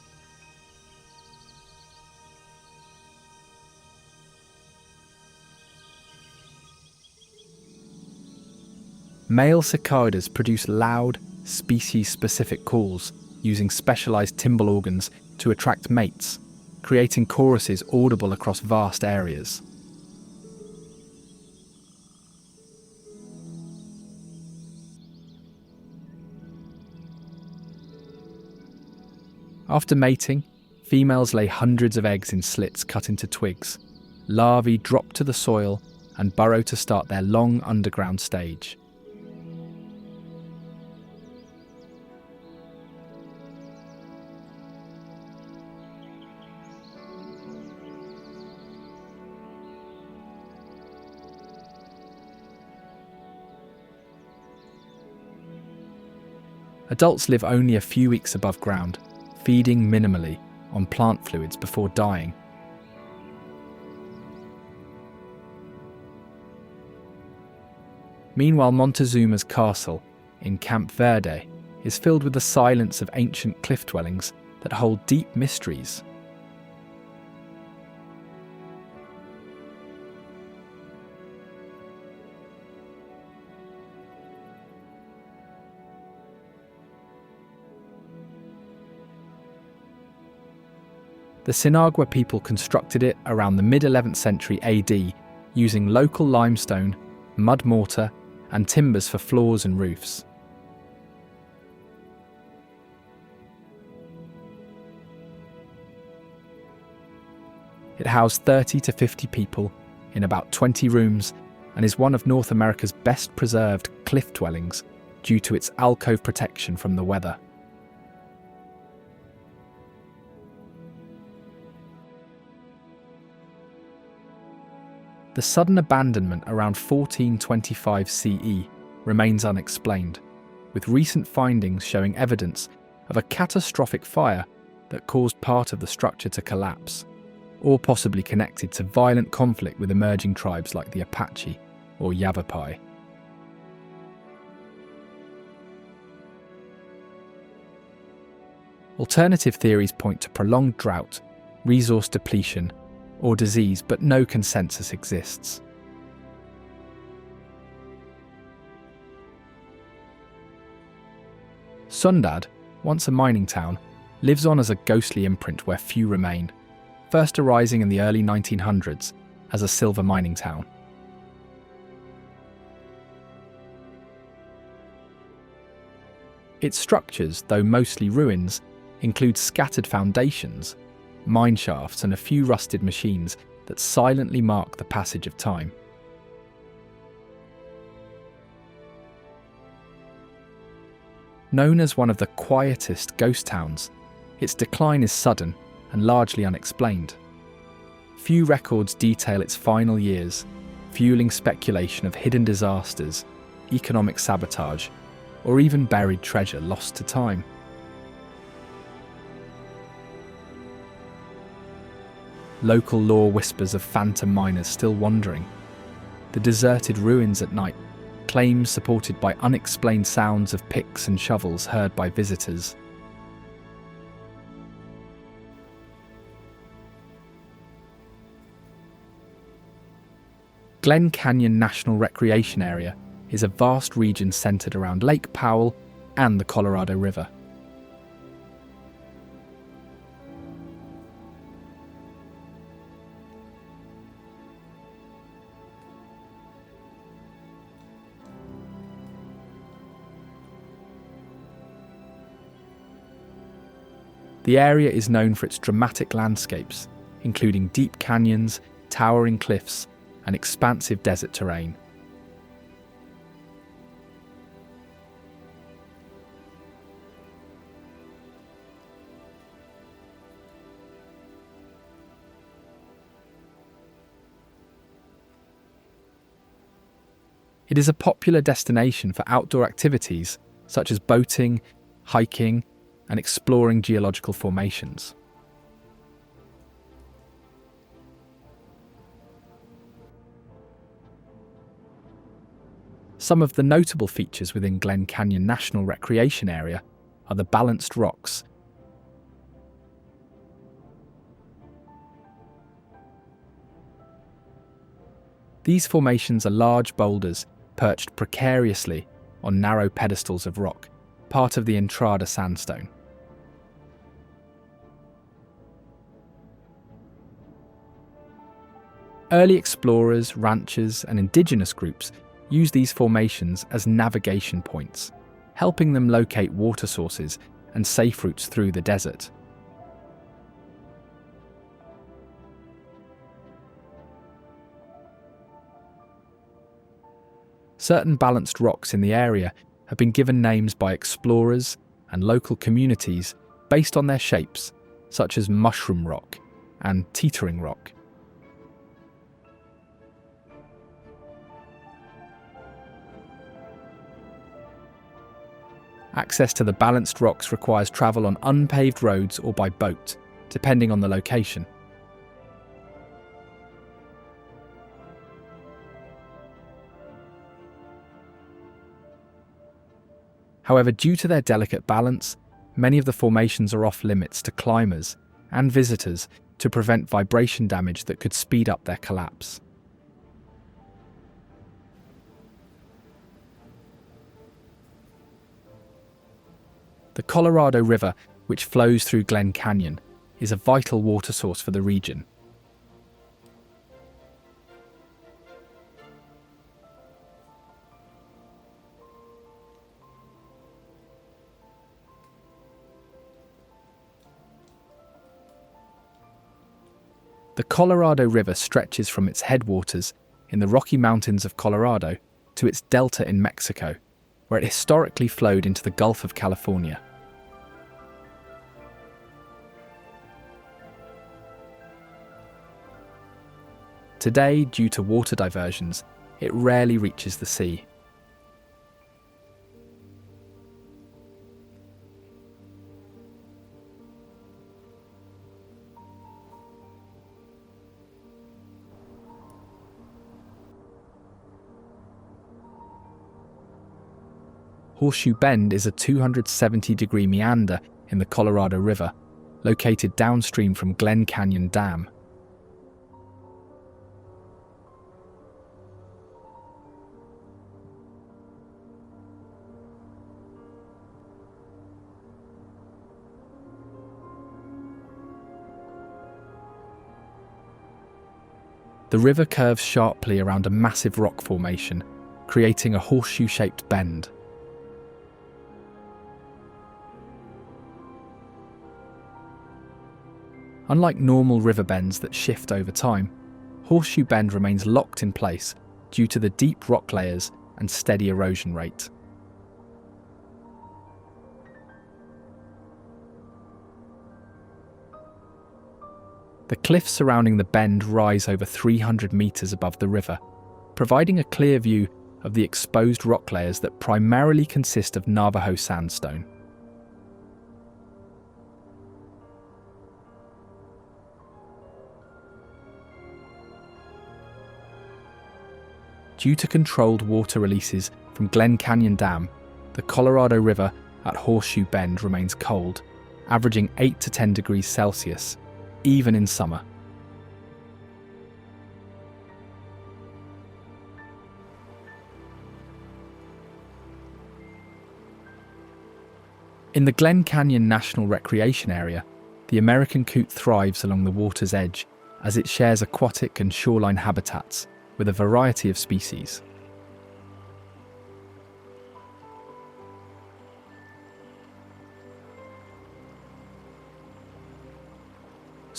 Male cicadas produce loud, species-specific calls using specialized timbal organs to attract mates, creating choruses audible across vast areas. After mating, females lay hundreds of eggs in slits cut into twigs. Larvae drop to the soil and burrow to start their long underground stage. Adults live only a few weeks above ground, feeding minimally on plant fluids before dying. Meanwhile, Montezuma's castle in Camp Verde is filled with the silence of ancient cliff dwellings that hold deep mysteries. The Sinagua people constructed it around the mid-11th century AD using local limestone, mud mortar, and timbers for floors and roofs. It housed 30 to 50 people in about 20 rooms and is one of North America's best preserved cliff dwellings due to its alcove protection from the weather. The sudden abandonment around 1425 CE remains unexplained, with recent findings showing evidence of a catastrophic fire that caused part of the structure to collapse, or possibly connected to violent conflict with emerging tribes like the Apache or Yavapai. Alternative theories point to prolonged drought, resource depletion, or disease, but no consensus exists. Sundad, once a mining town, lives on as a ghostly imprint where few remain, first arising in the early 1900s as a silver mining town. Its structures, though mostly ruins, include scattered foundations, mine shafts, and a few rusted machines that silently mark the passage of time. Known as one of the quietest ghost towns, its decline is sudden and largely unexplained. Few records detail its final years, fueling speculation of hidden disasters, economic sabotage, or even buried treasure lost to time. Local lore whispers of phantom miners still wandering, the deserted ruins at night, claims supported by unexplained sounds of picks and shovels heard by visitors. Glen Canyon National Recreation Area is a vast region centered around Lake Powell and the Colorado River. The area is known for its dramatic landscapes, including deep canyons, towering cliffs, and expansive desert terrain. It is a popular destination for outdoor activities such as boating, hiking, and exploring geological formations. Some of the notable features within Glen Canyon National Recreation Area are the balanced rocks. These formations are large boulders perched precariously on narrow pedestals of rock, part of the Entrada sandstone. Early explorers, ranchers, and indigenous groups use these formations as navigation points, helping them locate water sources and safe routes through the desert. Certain balanced rocks in the area have been given names by explorers and local communities based on their shapes, such as Mushroom Rock and Teetering Rock. Access to the balanced rocks requires travel on unpaved roads or by boat, depending on the location. However, due to their delicate balance, many of the formations are off limits to climbers and visitors to prevent vibration damage that could speed up their collapse. The Colorado River, which flows through Glen Canyon, is a vital water source for the region. The Colorado River stretches from its headwaters in the Rocky Mountains of Colorado to its delta in Mexico, where it historically flowed into the Gulf of California. Today, due to water diversions, it rarely reaches the sea. Horseshoe Bend is a 270-degree meander in the Colorado River, located downstream from Glen Canyon Dam. The river curves sharply around a massive rock formation, creating a horseshoe-shaped bend. Unlike normal river bends that shift over time, Horseshoe Bend remains locked in place due to the deep rock layers and steady erosion rate. The cliffs surrounding the bend rise over 300 metres above the river, providing a clear view of the exposed rock layers that primarily consist of Navajo sandstone. Due to controlled water releases from Glen Canyon Dam, the Colorado River at Horseshoe Bend remains cold, averaging 8 to 10 degrees Celsius, even in summer. In the Glen Canyon National Recreation Area, the American coot thrives along the water's edge as it shares aquatic and shoreline habitats with a variety of species.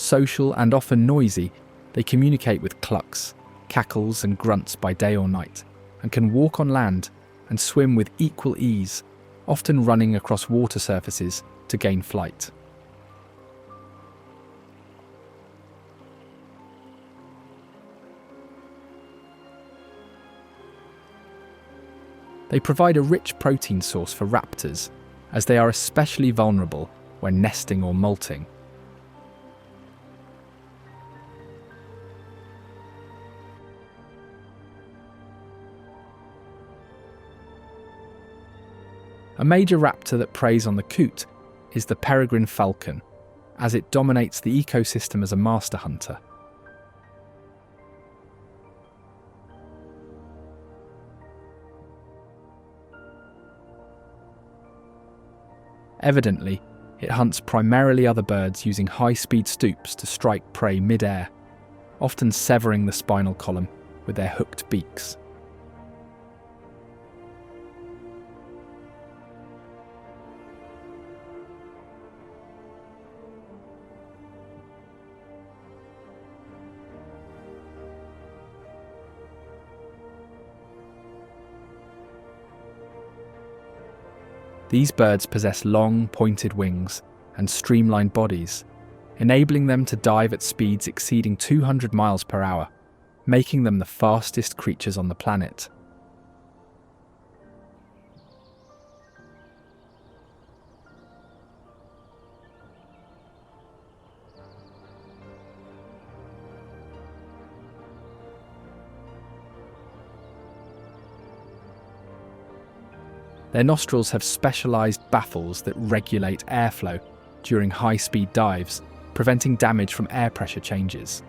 Social and often noisy, they communicate with clucks, cackles and grunts by day or night, and can walk on land and swim with equal ease, often running across water surfaces to gain flight. They provide a rich protein source for raptors, as they are especially vulnerable when nesting or molting. A major raptor that preys on the coot is the peregrine falcon, as it dominates the ecosystem as a master hunter. Evidently, it hunts primarily other birds using high-speed stoops to strike prey mid-air, often severing the spinal column with their hooked beaks. These birds possess long, pointed wings and streamlined bodies, enabling them to dive at speeds exceeding 200 miles per hour, making them the fastest creatures on the planet. Their nostrils have specialised baffles that regulate airflow during high-speed dives, preventing damage from air pressure changes.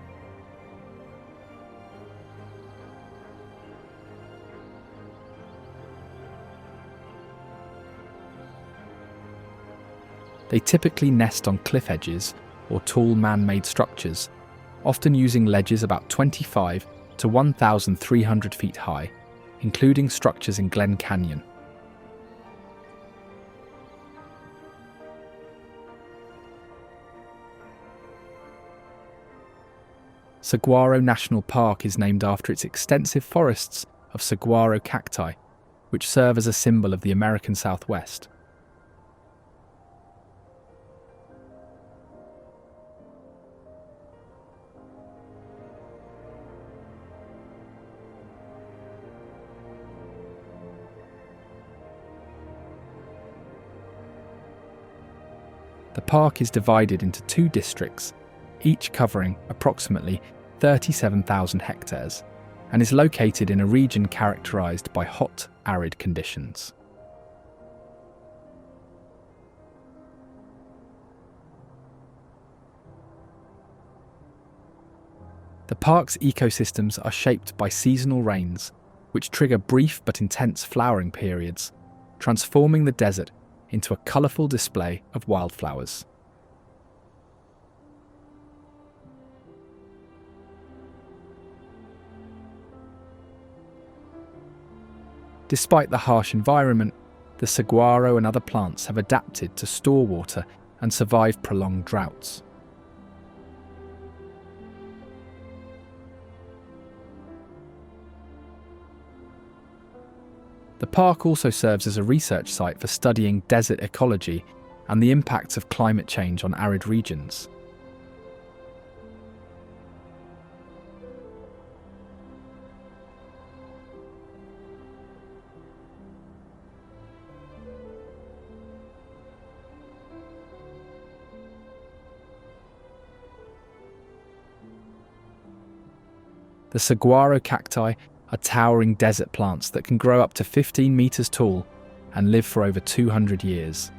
They typically nest on cliff edges or tall man-made structures, often using ledges about 25 to 1,300 feet high, including structures in Glen Canyon. Saguaro National Park is named after its extensive forests of saguaro cacti, which serve as a symbol of the American Southwest. The park is divided into two districts, each covering approximately 37,000 hectares, and is located in a region characterised by hot, arid conditions. The park's ecosystems are shaped by seasonal rains, which trigger brief but intense flowering periods, transforming the desert into a colourful display of wildflowers. Despite the harsh environment, the saguaro and other plants have adapted to store water and survive prolonged droughts. The park also serves as a research site for studying desert ecology and the impacts of climate change on arid regions. The saguaro cacti are towering desert plants that can grow up to 15 metres tall and live for over 200 years.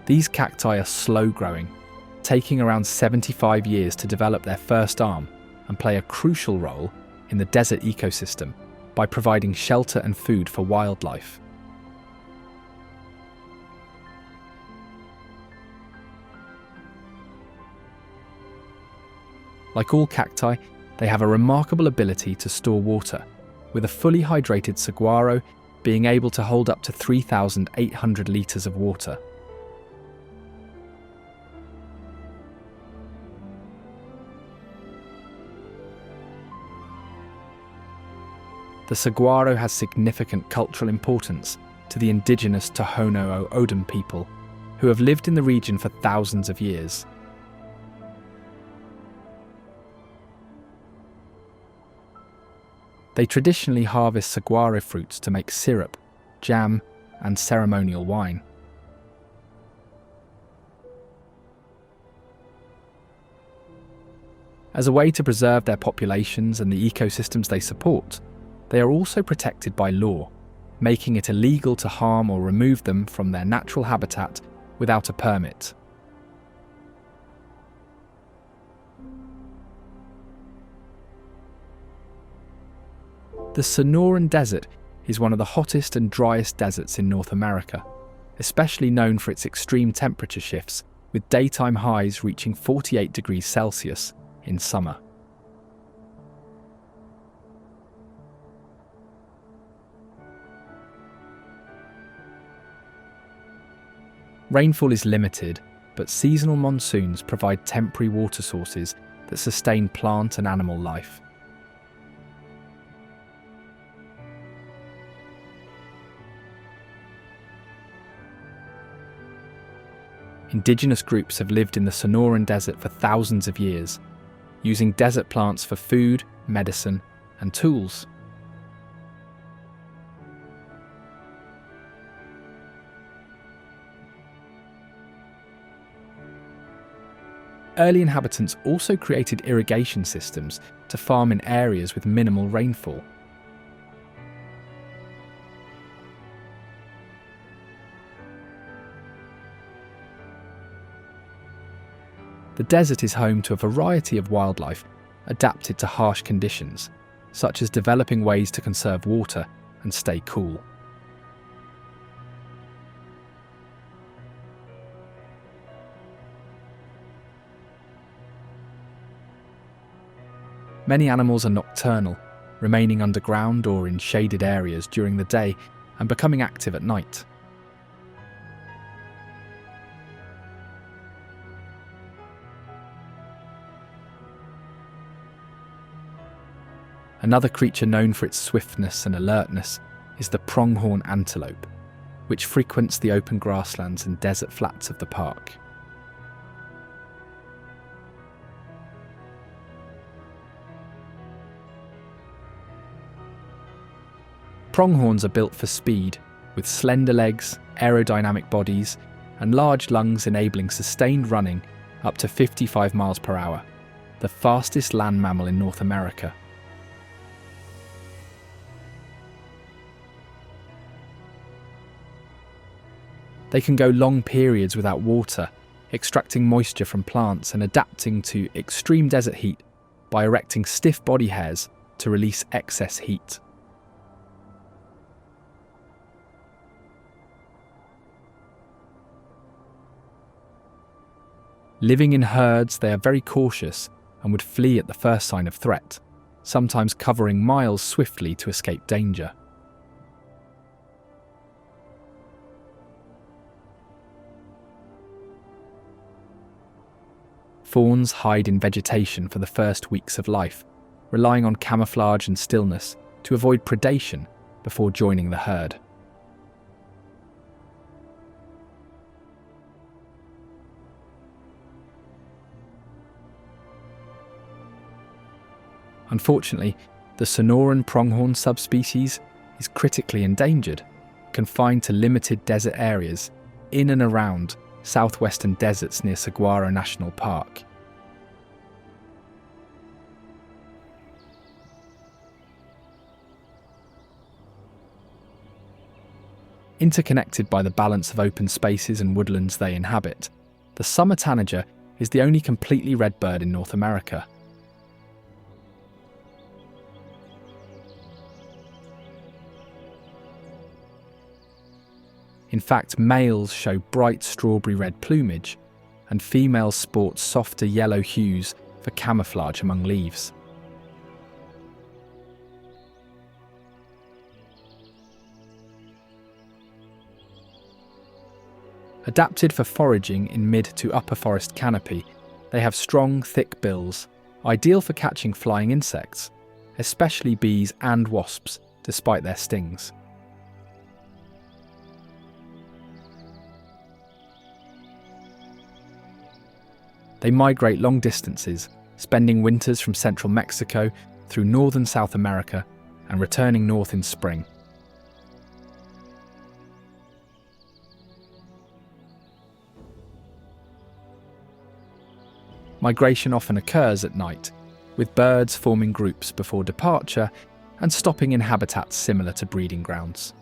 These cacti are slow-growing, taking around 75 years to develop their first arm and play a crucial role in the desert ecosystem by providing shelter and food for wildlife. Like all cacti, They have a remarkable ability to store water, with a fully hydrated Saguaro being able to hold up to 3,800 litres of water. The Saguaro has significant cultural importance to the indigenous Tohono O'odham people, who have lived in the region for thousands of years. They traditionally harvest saguaro fruits to make syrup, jam, and ceremonial wine. As a way to preserve their populations and the ecosystems they support, they are also protected by law, making it illegal to harm or remove them from their natural habitat without a permit. The Sonoran Desert is one of the hottest and driest deserts in North America, especially known for its extreme temperature shifts, with daytime highs reaching 48 degrees Celsius in summer. Rainfall is limited, but seasonal monsoons provide temporary water sources that sustain plant and animal life. Indigenous groups have lived in the Sonoran Desert for thousands of years, using desert plants for food, medicine, and tools. Early inhabitants also created irrigation systems to farm in areas with minimal rainfall. The desert is home to a variety of wildlife adapted to harsh conditions, such as developing ways to conserve water and stay cool. Many animals are nocturnal, remaining underground or in shaded areas during the day and becoming active at night. Another creature known for its swiftness and alertness is the pronghorn antelope, which frequents the open grasslands and desert flats of the park. Pronghorns are built for speed, with slender legs, aerodynamic bodies, and large lungs enabling sustained running up to 55 miles per hour, the fastest land mammal in North America. They can go long periods without water, extracting moisture from plants and adapting to extreme desert heat by erecting stiff body hairs to release excess heat. Living in herds, they are very cautious and would flee at the first sign of threat, sometimes covering miles swiftly to escape danger. Fawns hide in vegetation for the first weeks of life, relying on camouflage and stillness to avoid predation before joining the herd. Unfortunately, the Sonoran pronghorn subspecies is critically endangered, confined to limited desert areas in and around southwestern deserts near Saguaro National Park. Interconnected by the balance of open spaces and woodlands they inhabit, the summer tanager is the only completely red bird in North America. In fact, males show bright strawberry red plumage, and females sport softer yellow hues for camouflage among leaves. Adapted for foraging in mid to upper forest canopy, they have strong, thick bills, ideal for catching flying insects, especially bees and wasps, despite their stings. They migrate long distances, spending winters from central Mexico through northern South America and returning north in spring. Migration often occurs at night, with birds forming groups before departure and stopping in habitats similar to breeding grounds.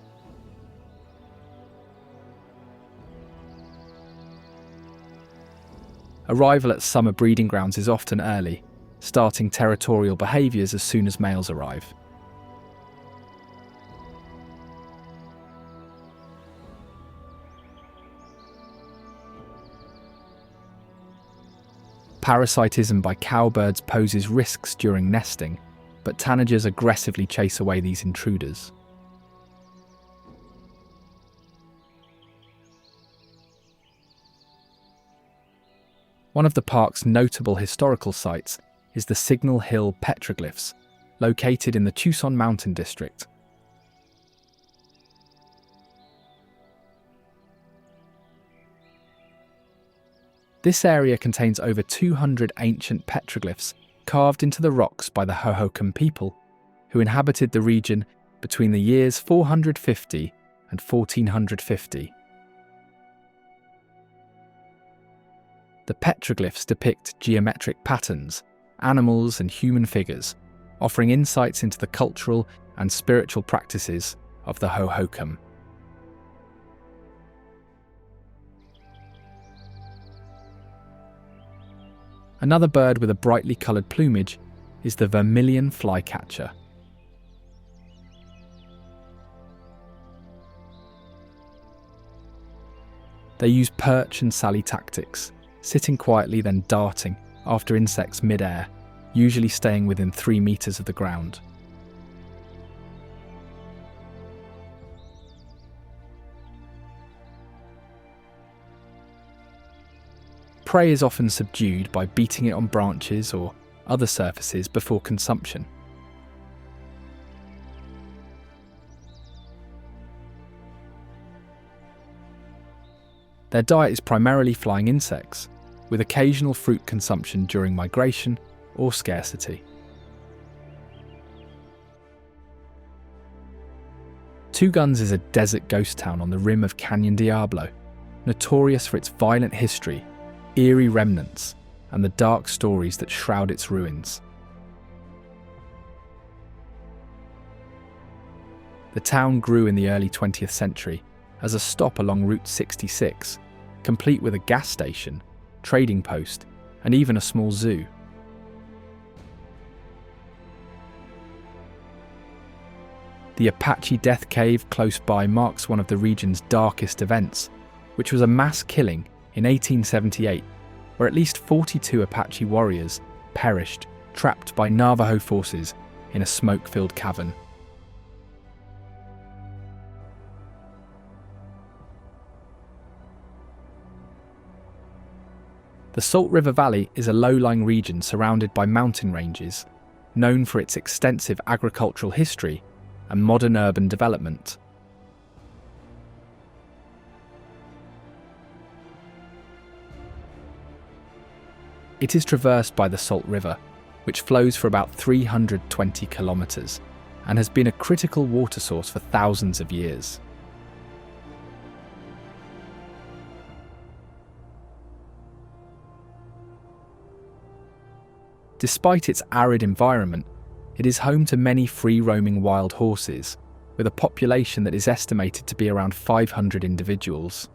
Arrival at summer breeding grounds is often early, starting territorial behaviours as soon as males arrive. Parasitism by cowbirds poses risks during nesting, but tanagers aggressively chase away these intruders. One of the park's notable historical sites is the Signal Hill Petroglyphs, located in the Tucson Mountain District. This area contains over 200 ancient petroglyphs carved into the rocks by the Hohokam people, who inhabited the region between the years 450 and 1450. The petroglyphs depict geometric patterns, animals and human figures, offering insights into the cultural and spiritual practices of the Hohokam. Another bird with a brightly coloured plumage is the vermilion flycatcher. They use perch and sally tactics, sitting quietly then darting after insects mid-air, usually staying within 3 metres of the ground. Prey is often subdued by beating it on branches or other surfaces before consumption. Their diet is primarily flying insects, with occasional fruit consumption during migration or scarcity. Two Guns is a desert ghost town on the rim of Canyon Diablo, notorious for its violent history, eerie remnants, and the dark stories that shroud its ruins. The town grew in the early 20th century as a stop along Route 66, complete with a gas station, trading post, and even a small zoo. The Apache Death Cave close by marks one of the region's darkest events, which was a mass killing in 1878, where at least 42 Apache warriors perished, trapped by Navajo forces in a smoke-filled cavern. The Salt River Valley is a low-lying region surrounded by mountain ranges, known for its extensive agricultural history and modern urban development. It is traversed by the Salt River, which flows for about 320 kilometres and has been a critical water source for thousands of years. Despite its arid environment, it is home to many free-roaming wild horses, with a population that is estimated to be around 500 individuals.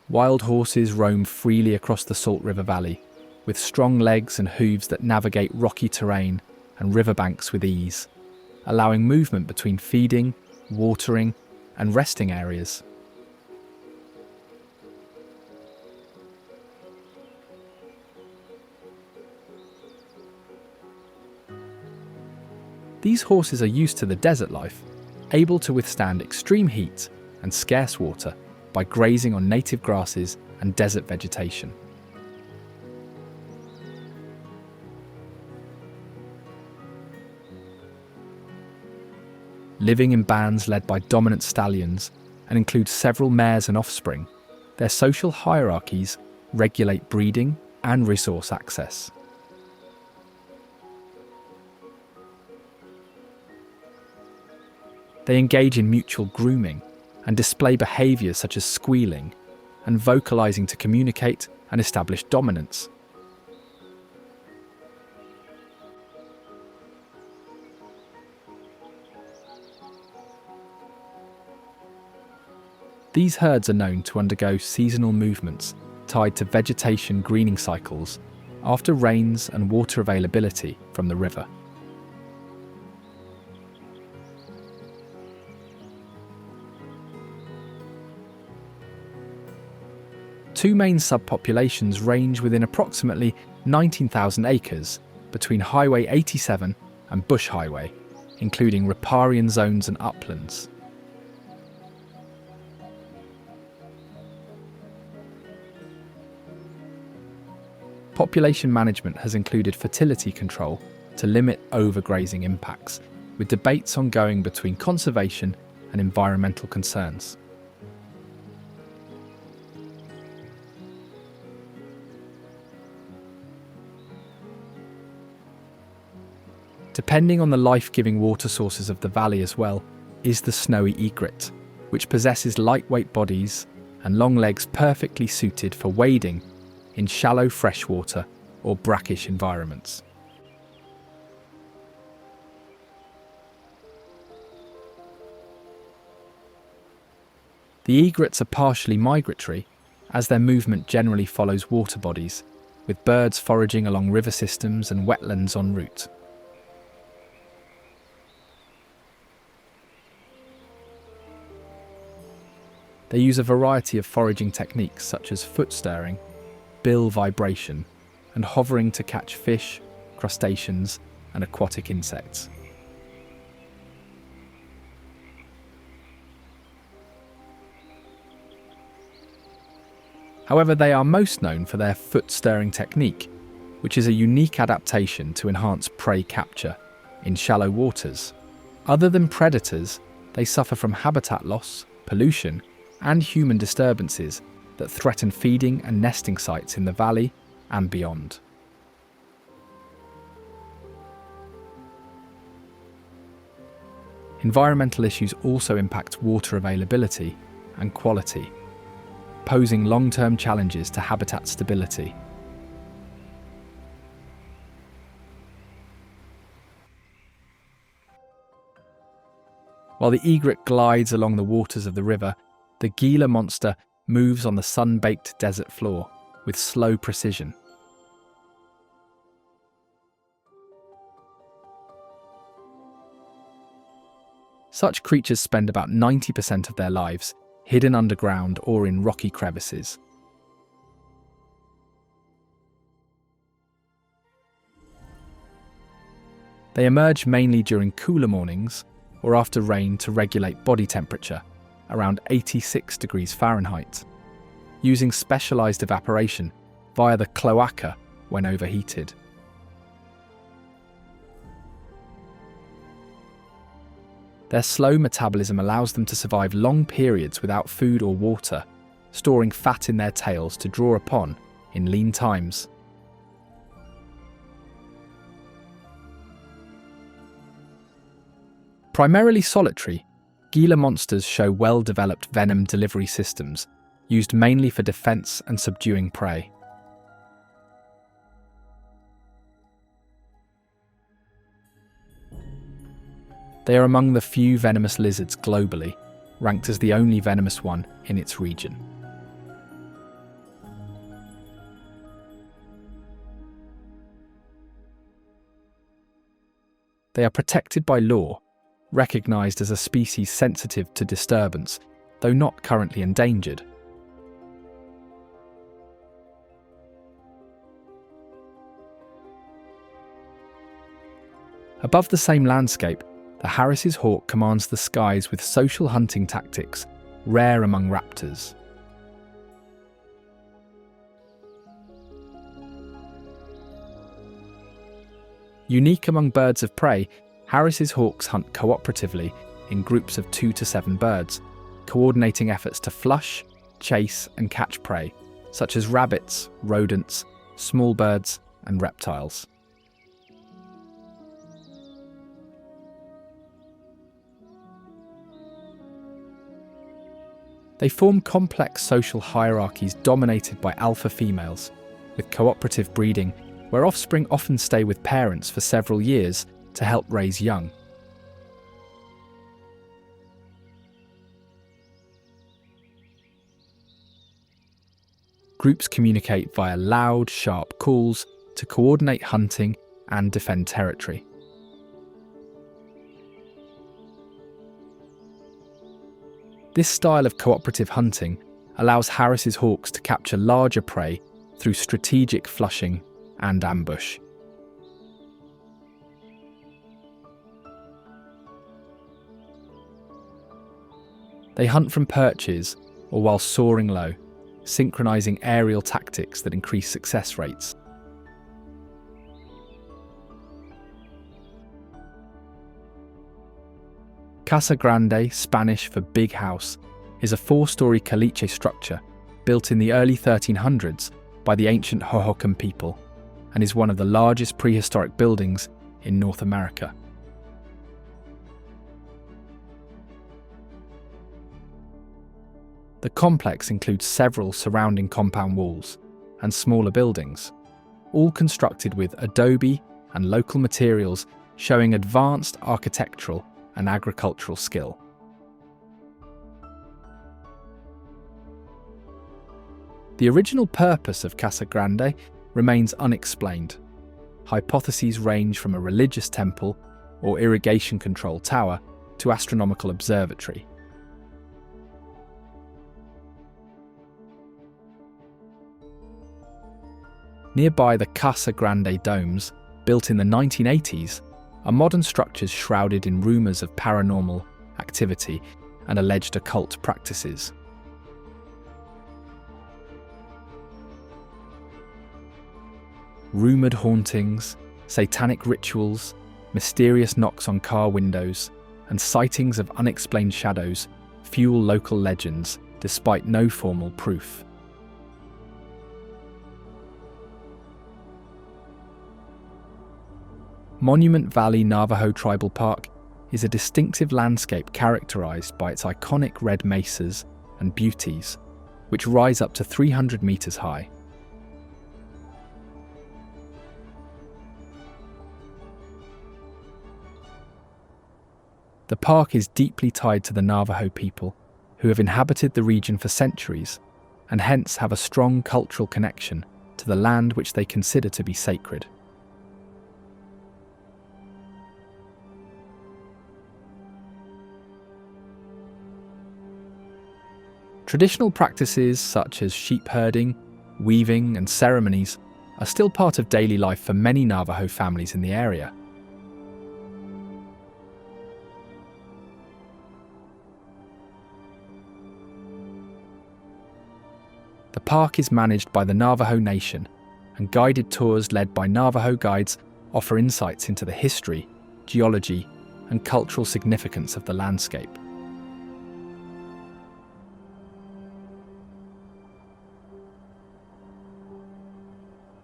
Wild horses roam freely across the Salt River Valley, with strong legs and hooves that navigate rocky terrain and riverbanks with ease, allowing movement between feeding, watering, and resting areas. These horses are used to the desert life, able to withstand extreme heat and scarce water by grazing on native grasses and desert vegetation. Living in bands led by dominant stallions and include several mares and offspring, their social hierarchies regulate breeding and resource access. They engage in mutual grooming and display behaviours such as squealing and vocalising to communicate and establish dominance. These herds are known to undergo seasonal movements tied to vegetation greening cycles after rains and water availability from the river. Two main subpopulations range within approximately 19,000 acres between Highway 87 and Bush Highway, including riparian zones and uplands. Population management has included fertility control to limit overgrazing impacts, with debates ongoing between conservation and environmental concerns. Depending on the life-giving water sources of the valley as well, is the snowy egret, which possesses lightweight bodies and long legs perfectly suited for wading in shallow freshwater or brackish environments. The egrets are partially migratory, as their movement generally follows water bodies, with birds foraging along river systems and wetlands en route. They use a variety of foraging techniques such as foot stirring, bill vibration, and hovering to catch fish, crustaceans, and aquatic insects. However, they are most known for their foot stirring technique, which is a unique adaptation to enhance prey capture in shallow waters. Other than predators, they suffer from habitat loss, pollution, and human disturbances that threaten feeding and nesting sites in the valley and beyond. Environmental issues also impact water availability and quality, posing long-term challenges to habitat stability. While the egret glides along the waters of the river, the Gila monster moves on the sun-baked desert floor with slow precision. Such creatures spend about 90% of their lives hidden underground or in rocky crevices. They emerge mainly during cooler mornings or after rain to regulate body temperature, around 86 degrees Fahrenheit, using specialised evaporation via the cloaca when overheated. Their slow metabolism allows them to survive long periods without food or water, storing fat in their tails to draw upon in lean times. Primarily solitary, Gila monsters show well-developed venom delivery systems, used mainly for defence and subduing prey. They are among the few venomous lizards globally, ranked as the only venomous one in its region. They are protected by law, recognised as a species sensitive to disturbance, though not currently endangered. Above the same landscape, the Harris's hawk commands the skies with social hunting tactics, rare among raptors. Unique among birds of prey, Harris's hawks hunt cooperatively in groups of 2 to 7 birds, coordinating efforts to flush, chase and catch prey, such as rabbits, rodents, small birds and reptiles. They form complex social hierarchies dominated by alpha females, with cooperative breeding, where offspring often stay with parents for several years to help raise young. Groups communicate via loud, sharp calls to coordinate hunting and defend territory. This style of cooperative hunting allows Harris's hawks to capture larger prey through strategic flushing and ambush. They hunt from perches or while soaring low, synchronizing aerial tactics that increase success rates. Casa Grande, Spanish for big house, is a 4-story caliche structure built in the early 1300s by the ancient Hohokam people and is one of the largest prehistoric buildings in North America. The complex includes several surrounding compound walls and smaller buildings, all constructed with adobe and local materials showing advanced architectural and agricultural skill. The original purpose of Casa Grande remains unexplained. Hypotheses range from a religious temple or irrigation control tower to astronomical observatory. Nearby the Casa Grande domes, built in the 1980s, are modern structures shrouded in rumours of paranormal activity and alleged occult practices. Rumoured hauntings, satanic rituals, mysterious knocks on car windows, and sightings of unexplained shadows fuel local legends despite no formal proof. Monument Valley Navajo Tribal Park is a distinctive landscape characterized by its iconic red mesas and buttes, which rise up to 300 meters high. The park is deeply tied to the Navajo people, who have inhabited the region for centuries, and hence have a strong cultural connection to the land which they consider to be sacred. Traditional practices such as sheep herding, weaving, and ceremonies are still part of daily life for many Navajo families in the area. The park is managed by the Navajo Nation, and guided tours led by Navajo guides offer insights into the history, geology, and cultural significance of the landscape.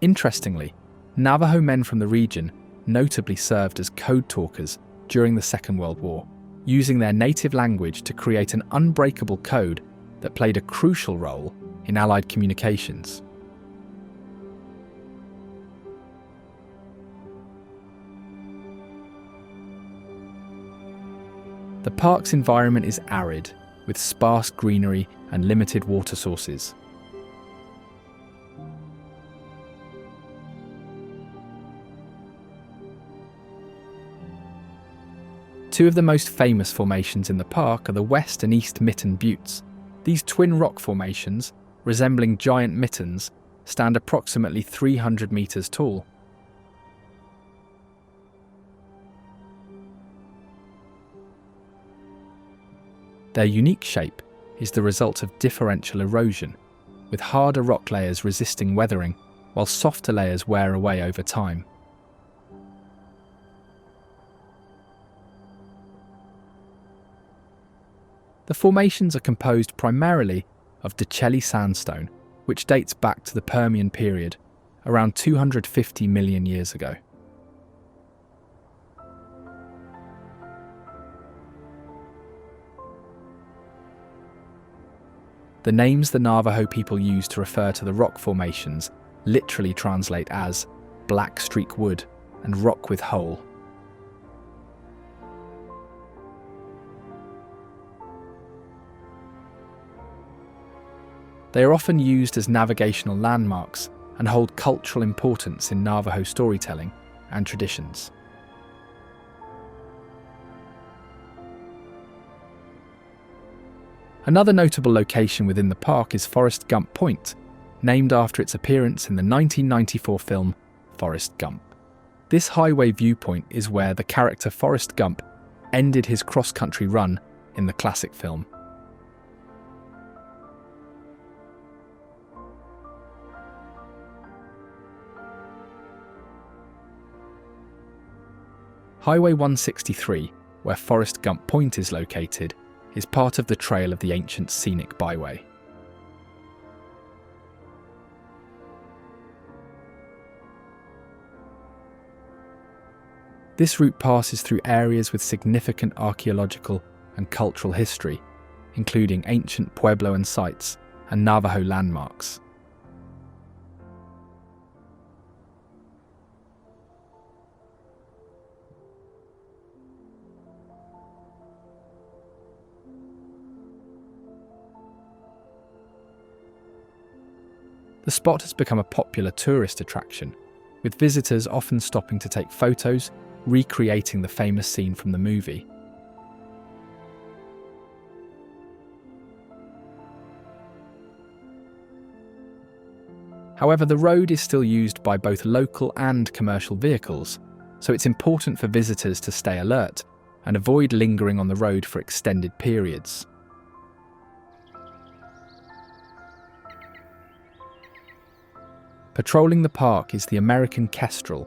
Interestingly, Navajo men from the region notably served as code talkers during the Second World War, using their native language to create an unbreakable code that played a crucial role in Allied communications. The park's environment is arid, with sparse greenery and limited water sources. Two of the most famous formations in the park are the West and East Mitten Buttes. These twin rock formations, resembling giant mittens, stand approximately 300 meters tall. Their unique shape is the result of differential erosion, with harder rock layers resisting weathering while softer layers wear away over time. The formations are composed primarily of Dutchman sandstone, which dates back to the Permian period, around 250 million years ago. The names the Navajo people use to refer to the rock formations literally translate as black streak wood and rock with hole. They are often used as navigational landmarks and hold cultural importance in Navajo storytelling and traditions. Another notable location within the park is Forrest Gump Point, named after its appearance in the 1994 film Forrest Gump. This highway viewpoint is where the character Forrest Gump ended his cross-country run in the classic film. Highway 163, where Forrest Gump Point is located, is part of the trail of the ancient scenic byway. This route passes through areas with significant archaeological and cultural history, including ancient Puebloan sites and Navajo landmarks. The spot has become a popular tourist attraction, with visitors often stopping to take photos, recreating the famous scene from the movie. However, the road is still used by both local and commercial vehicles, so it's important for visitors to stay alert and avoid lingering on the road for extended periods. Patrolling the park is the American kestrel,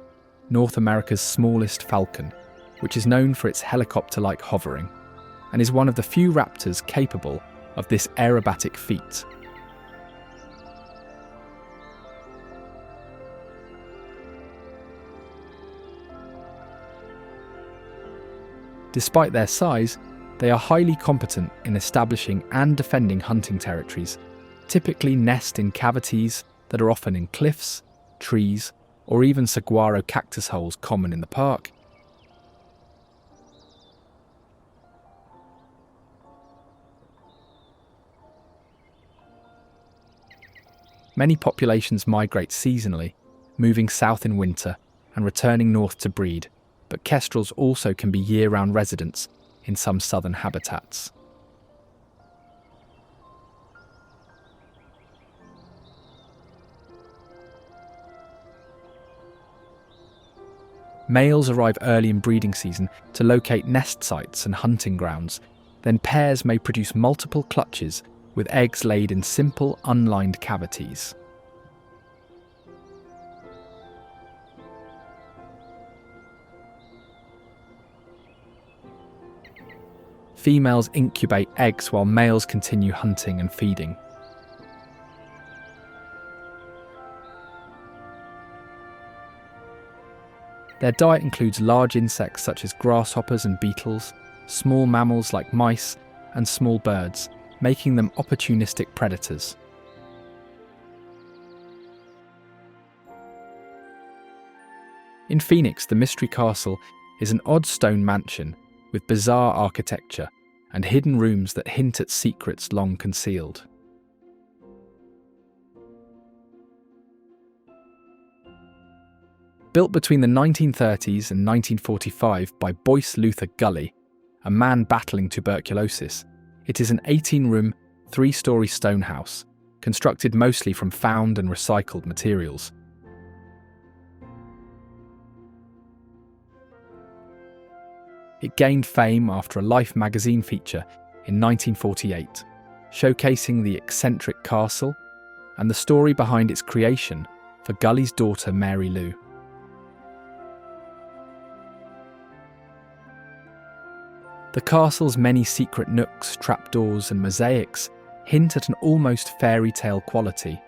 North America's smallest falcon, which is known for its helicopter-like hovering, and is one of the few raptors capable of this aerobatic feat. Despite their size, they are highly competent in establishing and defending hunting territories, typically nest in cavities that are often in cliffs, trees, or even saguaro cactus holes common in the park. Many populations migrate seasonally, moving south in winter and returning north to breed, but kestrels also can be year-round residents in some southern habitats. Males arrive early in breeding season to locate nest sites and hunting grounds, then pairs may produce multiple clutches with eggs laid in simple, unlined cavities. Females incubate eggs while males continue hunting and feeding. Their diet includes large insects such as grasshoppers and beetles, small mammals like mice, and small birds, making them opportunistic predators. In Phoenix, the Mystery Castle is an odd stone mansion with bizarre architecture and hidden rooms that hint at secrets long concealed. Built between the 1930s and 1945 by Boyce Luther Gully, a man battling tuberculosis, it is an 18-room, 3-story stone house, constructed mostly from found and recycled materials. It gained fame after a Life magazine feature in 1948, showcasing the eccentric castle and the story behind its creation for Gully's daughter Mary Lou. The castle's many secret nooks, trapdoors and mosaics hint at an almost fairy tale quality,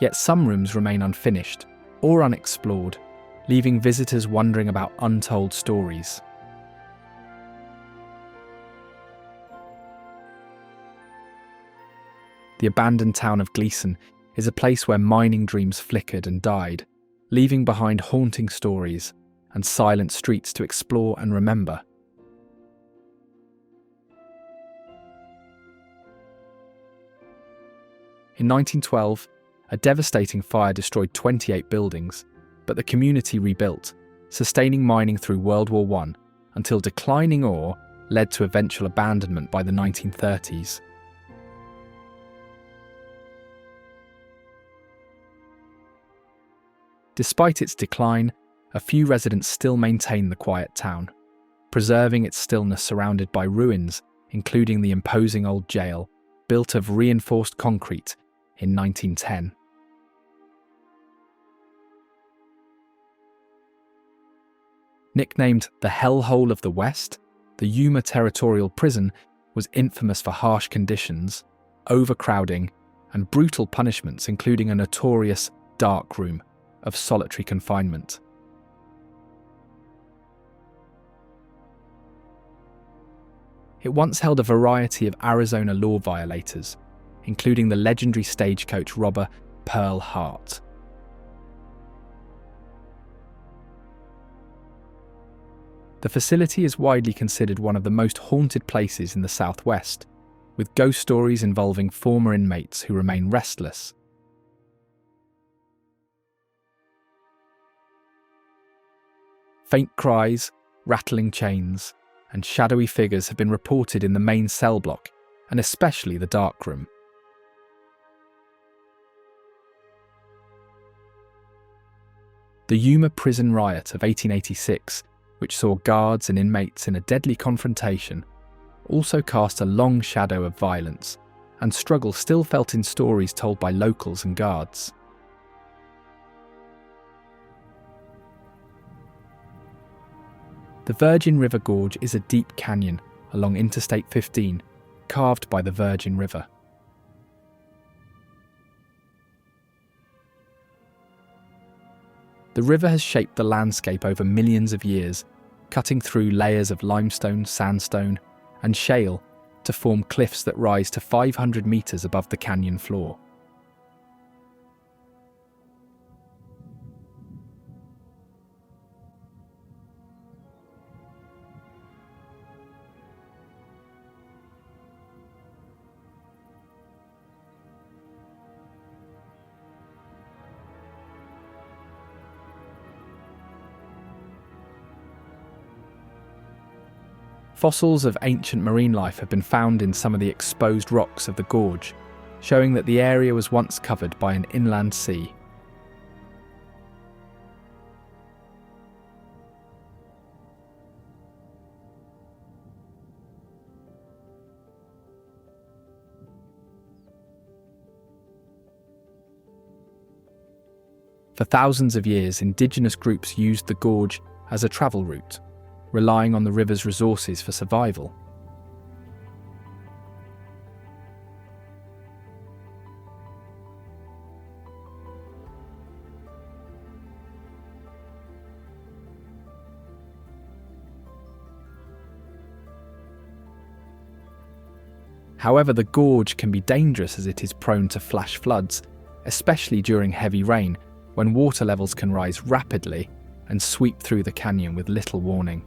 yet some rooms remain unfinished or unexplored, leaving visitors wondering about untold stories. The abandoned town of Gleason is a place where mining dreams flickered and died, leaving behind haunting stories and silent streets to explore and remember. In 1912, a devastating fire destroyed 28 buildings, but the community rebuilt, sustaining mining through World War I until declining ore led to eventual abandonment by the 1930s. Despite its decline, a few residents still maintain the quiet town, preserving its stillness surrounded by ruins, including the imposing old jail, built of reinforced concrete in 1910. Nicknamed the Hellhole of the West, the Yuma Territorial Prison was infamous for harsh conditions, overcrowding, and brutal punishments, including a notorious dark room of solitary confinement. It once held a variety of Arizona law violators, including the legendary stagecoach robber Pearl Hart. The facility is widely considered one of the most haunted places in the Southwest, with ghost stories involving former inmates who remain restless. Faint cries, rattling chains, and shadowy figures have been reported in the main cell block, and especially the dark room. The Yuma prison riot of 1886, which saw guards and inmates in a deadly confrontation, also cast a long shadow of violence and struggle still felt in stories told by locals and guards. The Virgin River Gorge is a deep canyon along Interstate 15, carved by the Virgin River. The river has shaped the landscape over millions of years, cutting through layers of limestone, sandstone, and shale to form cliffs that rise to 500 meters above the canyon floor. Fossils of ancient marine life have been found in some of the exposed rocks of the gorge, showing that the area was once covered by an inland sea. For thousands of years, indigenous groups used the gorge as a travel route, relying on the river's resources for survival. However, the gorge can be dangerous as it is prone to flash floods, especially during heavy rain, when water levels can rise rapidly and sweep through the canyon with little warning.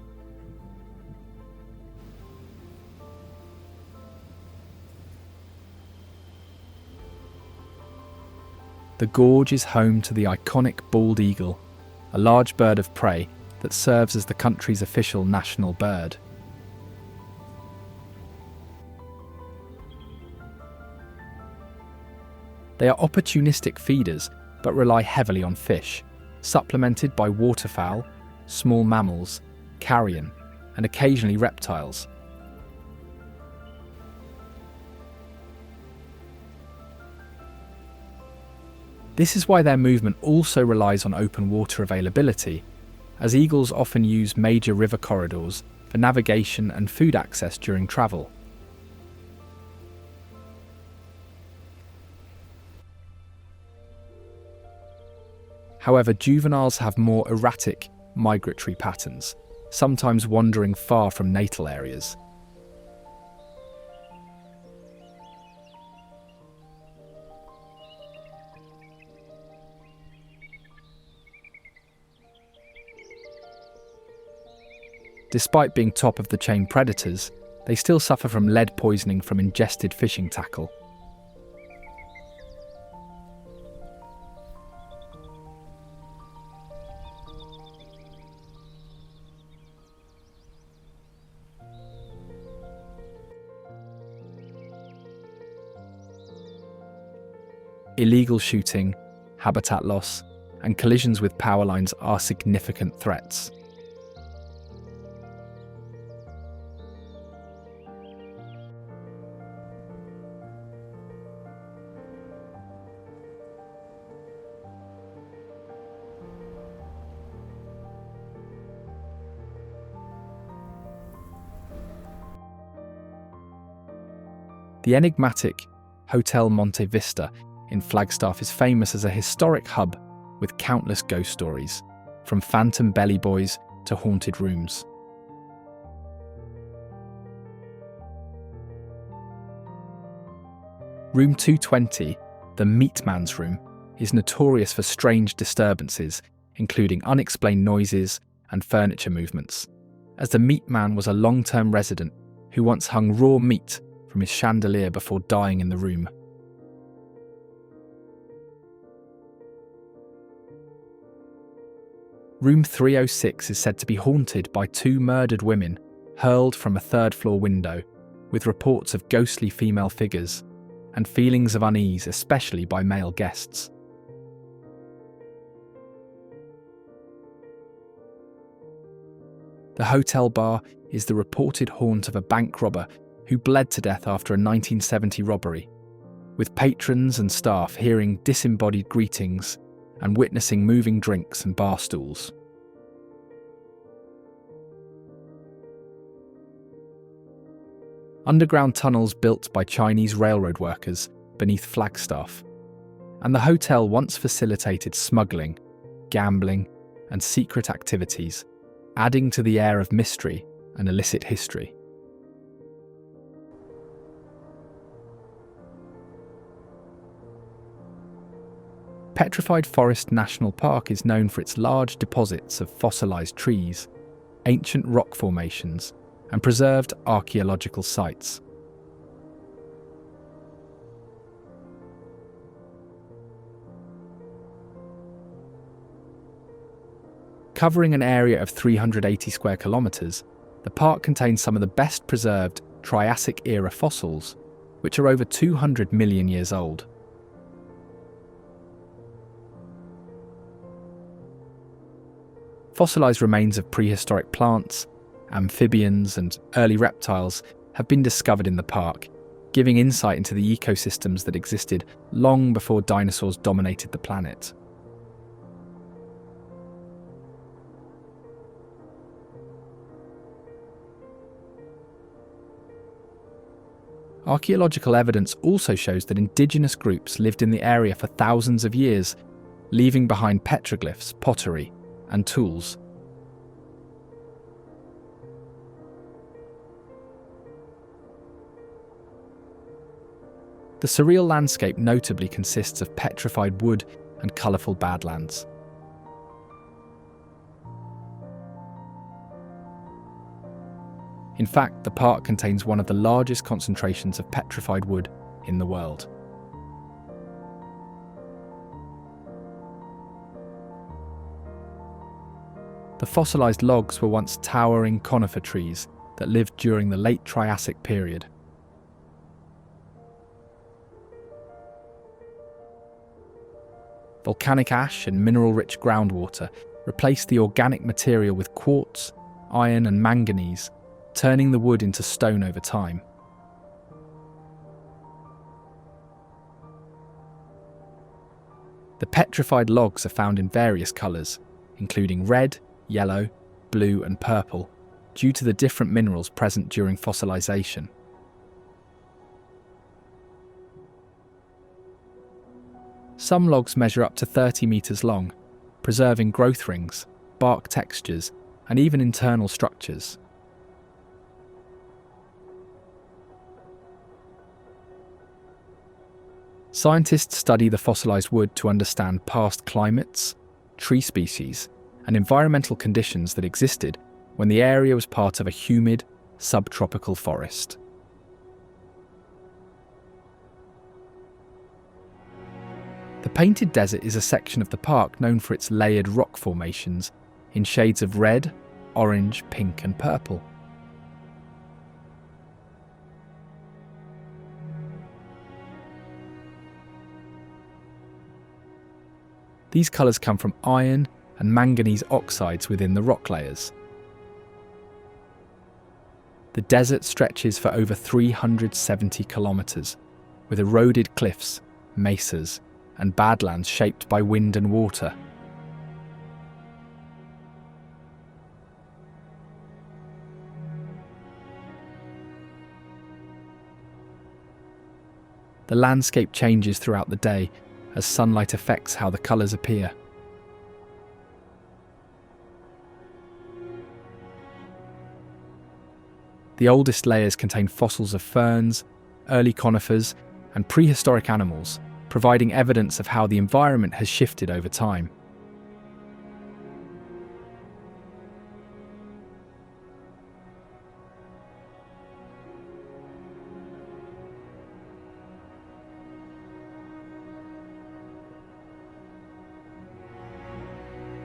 The gorge is home to the iconic bald eagle, a large bird of prey that serves as the country's official national bird. They are opportunistic feeders but rely heavily on fish, supplemented by waterfowl, small mammals, carrion, and occasionally reptiles. This is why their movement also relies on open water availability, as eagles often use major river corridors for navigation and food access during travel. However, juveniles have more erratic migratory patterns, sometimes wandering far from natal areas. Despite being top-of-the-chain predators, they still suffer from lead poisoning from ingested fishing tackle. Illegal shooting, habitat loss, and collisions with power lines are significant threats. The enigmatic Hotel Monte Vista in Flagstaff is famous as a historic hub with countless ghost stories, from phantom belly boys to haunted rooms. Room 220, the Meat Man's Room, is notorious for strange disturbances, including unexplained noises and furniture movements, as the Meat Man was a long-term resident who once hung raw meat from his chandelier before dying in the room. Room 306 is said to be haunted by two murdered women hurled from a third-floor window, with reports of ghostly female figures and feelings of unease, especially by male guests. The hotel bar is the reported haunt of a bank robber who bled to death after a 1970 robbery, with patrons and staff hearing disembodied greetings and witnessing moving drinks and bar stools. Underground tunnels built by Chinese railroad workers beneath Flagstaff, and the hotel once facilitated smuggling, gambling, and secret activities, adding to the air of mystery and illicit history. Petrified Forest National Park is known for its large deposits of fossilized trees, ancient rock formations, and preserved archaeological sites. Covering an area of 380 square kilometres, the park contains some of the best preserved Triassic-era fossils, which are over 200 million years old. Fossilized remains of prehistoric plants, amphibians, and early reptiles have been discovered in the park, giving insight into the ecosystems that existed long before dinosaurs dominated the planet. Archaeological evidence also shows that indigenous groups lived in the area for thousands of years, leaving behind petroglyphs, pottery, and tools. The surreal landscape notably consists of petrified wood and colourful badlands. In fact, the park contains one of the largest concentrations of petrified wood in the world. The fossilised logs were once towering conifer trees that lived during the late Triassic period. Volcanic ash and mineral-rich groundwater replaced the organic material with quartz, iron and manganese, turning the wood into stone over time. The petrified logs are found in various colours, including red, yellow, blue and purple, due to the different minerals present during fossilisation. Some logs measure up to 30 metres long, preserving growth rings, bark textures, and even internal structures. Scientists study the fossilised wood to understand past climates, tree species, and environmental conditions that existed when the area was part of a humid, subtropical forest. The Painted Desert is a section of the park known for its layered rock formations in shades of red, orange, pink and purple. These colours come from iron and manganese oxides within the rock layers. The desert stretches for over 370 kilometres, with eroded cliffs, mesas, and badlands shaped by wind and water. The landscape changes throughout the day as sunlight affects how the colours appear. The oldest layers contain fossils of ferns, early conifers, and prehistoric animals, providing evidence of how the environment has shifted over time.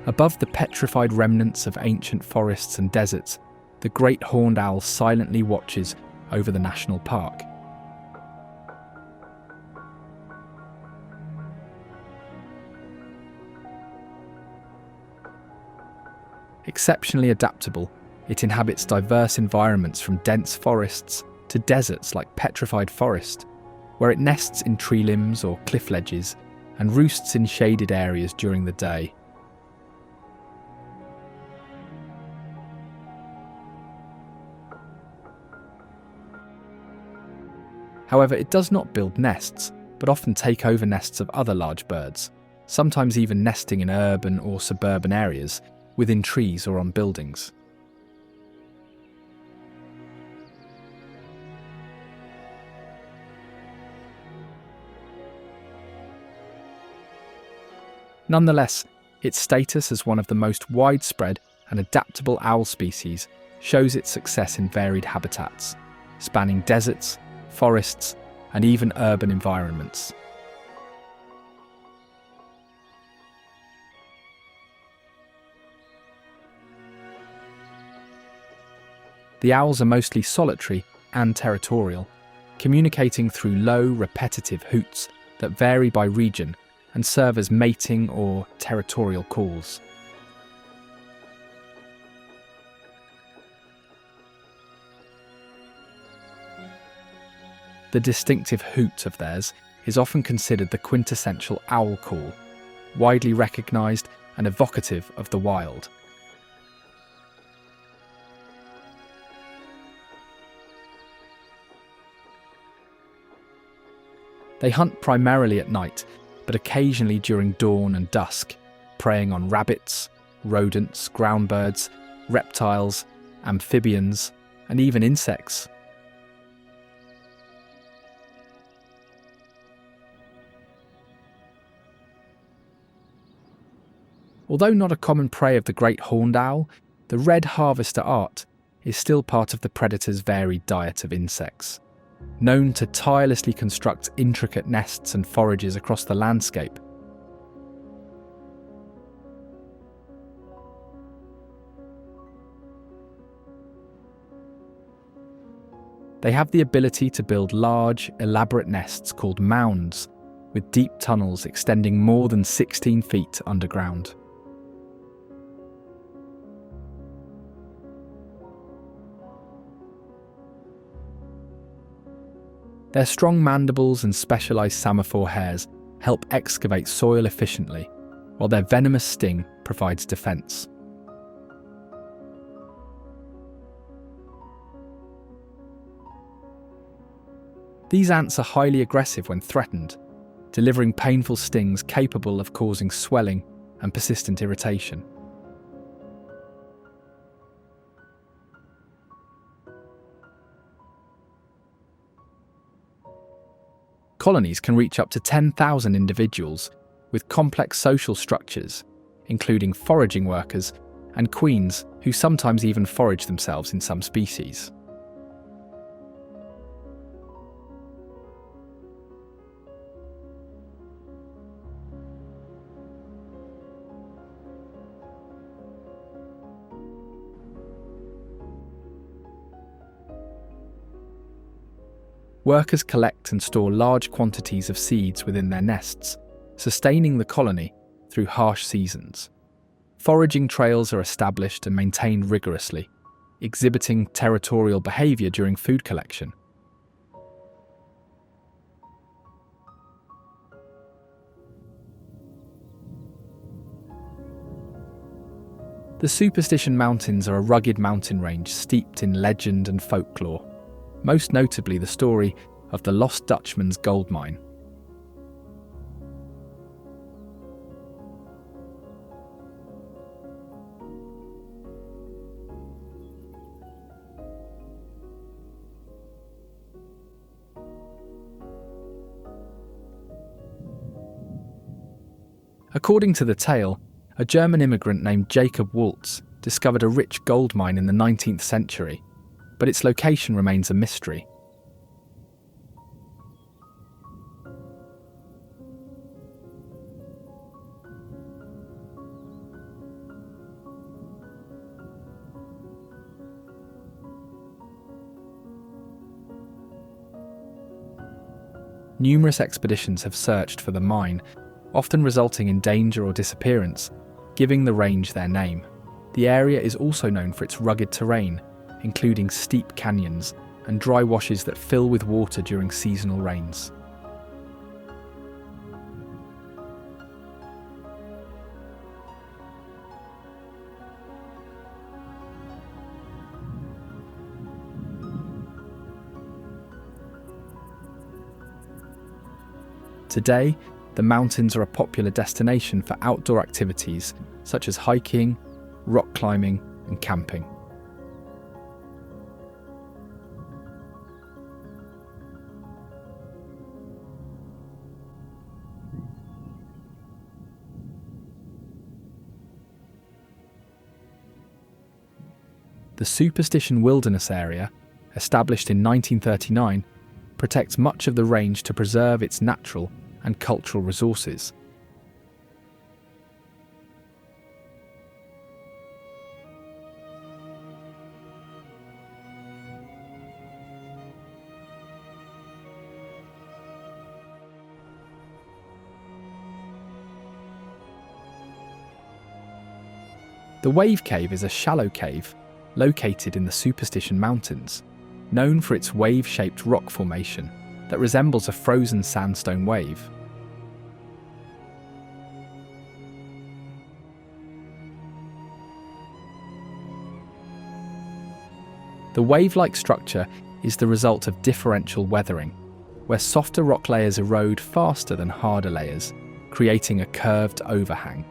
Above the petrified remnants of ancient forests and deserts, the great horned owl silently watches over the national park. Exceptionally adaptable, it inhabits diverse environments from dense forests to deserts like petrified forest, where it nests in tree limbs or cliff ledges and roosts in shaded areas during the day. However, it does not build nests, but often take over nests of other large birds, sometimes even nesting in urban or suburban areas, within trees or on buildings. Nonetheless, its status as one of the most widespread and adaptable owl species shows its success in varied habitats, spanning deserts, forests, and even urban environments. The owls are mostly solitary and territorial, communicating through low, repetitive hoots that vary by region and serve as mating or territorial calls. The distinctive hoot of theirs is often considered the quintessential owl call, widely recognised and evocative of the wild. They hunt primarily at night, but occasionally during dawn and dusk, preying on rabbits, rodents, ground birds, reptiles, amphibians, and even insects. Although not a common prey of the great horned owl, the red harvester art is still part of the predator's varied diet of insects. Known to tirelessly construct intricate nests and forages across the landscape. They have the ability to build large, elaborate nests called mounds, with deep tunnels extending more than 16 feet underground. Their strong mandibles and specialised semaphore hairs help excavate soil efficiently, while their venomous sting provides defense. These ants are highly aggressive when threatened, delivering painful stings capable of causing swelling and persistent irritation. Colonies can reach up to 10,000 individuals, with complex social structures, including foraging workers and queens who sometimes even forage themselves in some species. Workers collect and store large quantities of seeds within their nests, sustaining the colony through harsh seasons. Foraging trails are established and maintained rigorously, exhibiting territorial behaviour during food collection. The Superstition Mountains are a rugged mountain range steeped in legend and folklore, most notably the story of the lost Dutchman's gold mine. According to the tale, a German immigrant named Jacob Waltz discovered a rich gold mine in the 19th century, but its location remains a mystery. Numerous expeditions have searched for the mine, often resulting in danger or disappearance, giving the range their name. The area is also known for its rugged terrain, including steep canyons and dry washes that fill with water during seasonal rains. Today, the mountains are a popular destination for outdoor activities such as hiking, rock climbing, and camping. The Superstition Wilderness Area, established in 1939, protects much of the range to preserve its natural and cultural resources. The Wave Cave is a shallow cave located in the Superstition Mountains, known for its wave-shaped rock formation that resembles a frozen sandstone wave. The wave-like structure is the result of differential weathering, where softer rock layers erode faster than harder layers, creating a curved overhang.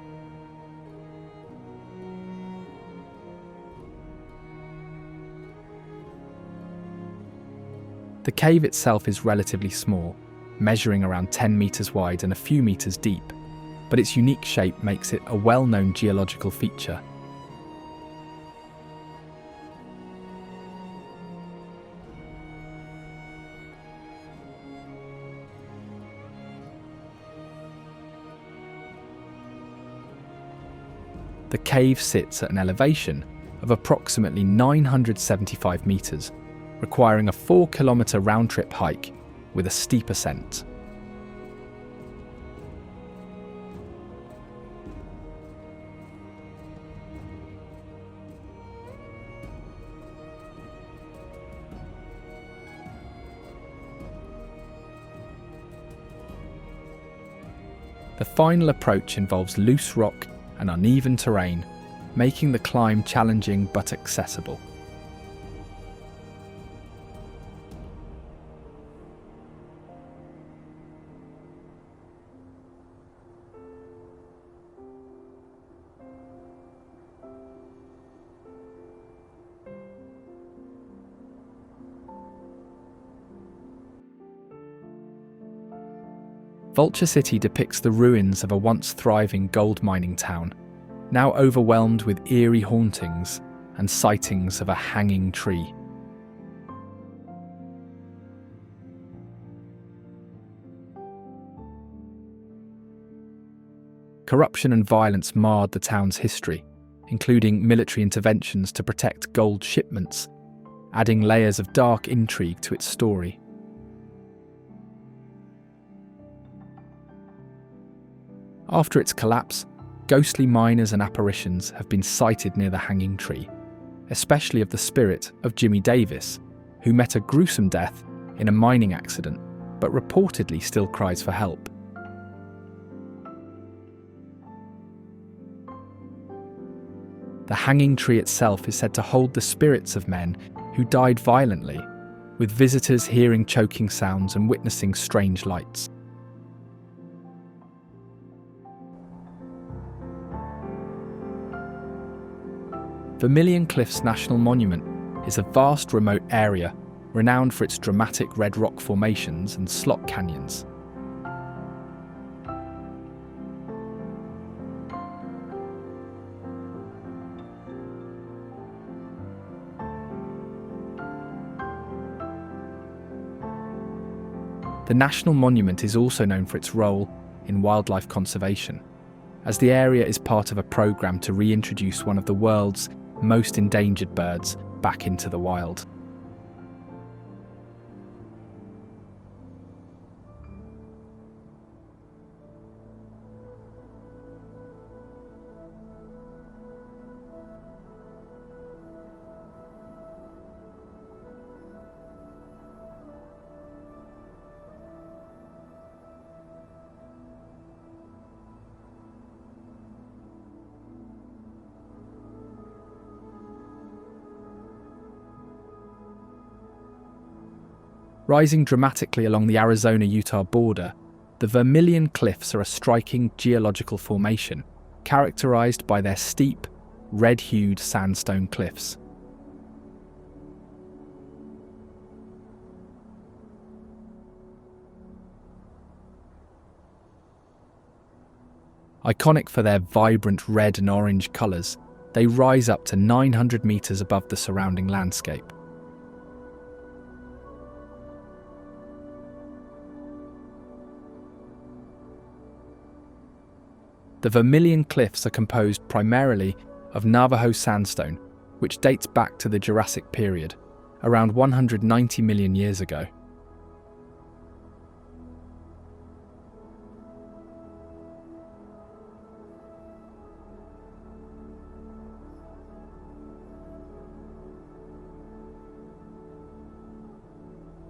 The cave itself is relatively small, measuring around 10 metres wide and a few metres deep, but its unique shape makes it a well-known geological feature. The cave sits at an elevation of approximately 975 metres, requiring a 4-kilometre round-trip hike with a steep ascent. The final approach involves loose rock and uneven terrain, making the climb challenging but accessible. Vulture City depicts the ruins of a once thriving gold mining town, now overwhelmed with eerie hauntings and sightings of a hanging tree. Corruption and violence marred the town's history, including military interventions to protect gold shipments, adding layers of dark intrigue to its story. After its collapse, ghostly miners and apparitions have been sighted near the hanging tree, especially of the spirit of Jimmy Davis, who met a gruesome death in a mining accident, but reportedly still cries for help. The hanging tree itself is said to hold the spirits of men who died violently, with visitors hearing choking sounds and witnessing strange lights. Vermilion Cliffs National Monument is a vast remote area renowned for its dramatic red rock formations and slot canyons. The National Monument is also known for its role in wildlife conservation, as the area is part of a program to reintroduce one of the world's most endangered birds back into the wild. Rising dramatically along the Arizona-Utah border, the Vermilion Cliffs are a striking geological formation, characterized by their steep, red-hued sandstone cliffs. Iconic for their vibrant red and orange colours, they rise up to 900 metres above the surrounding landscape. The Vermilion Cliffs are composed primarily of Navajo sandstone, which dates back to the Jurassic period, around 190 million years ago.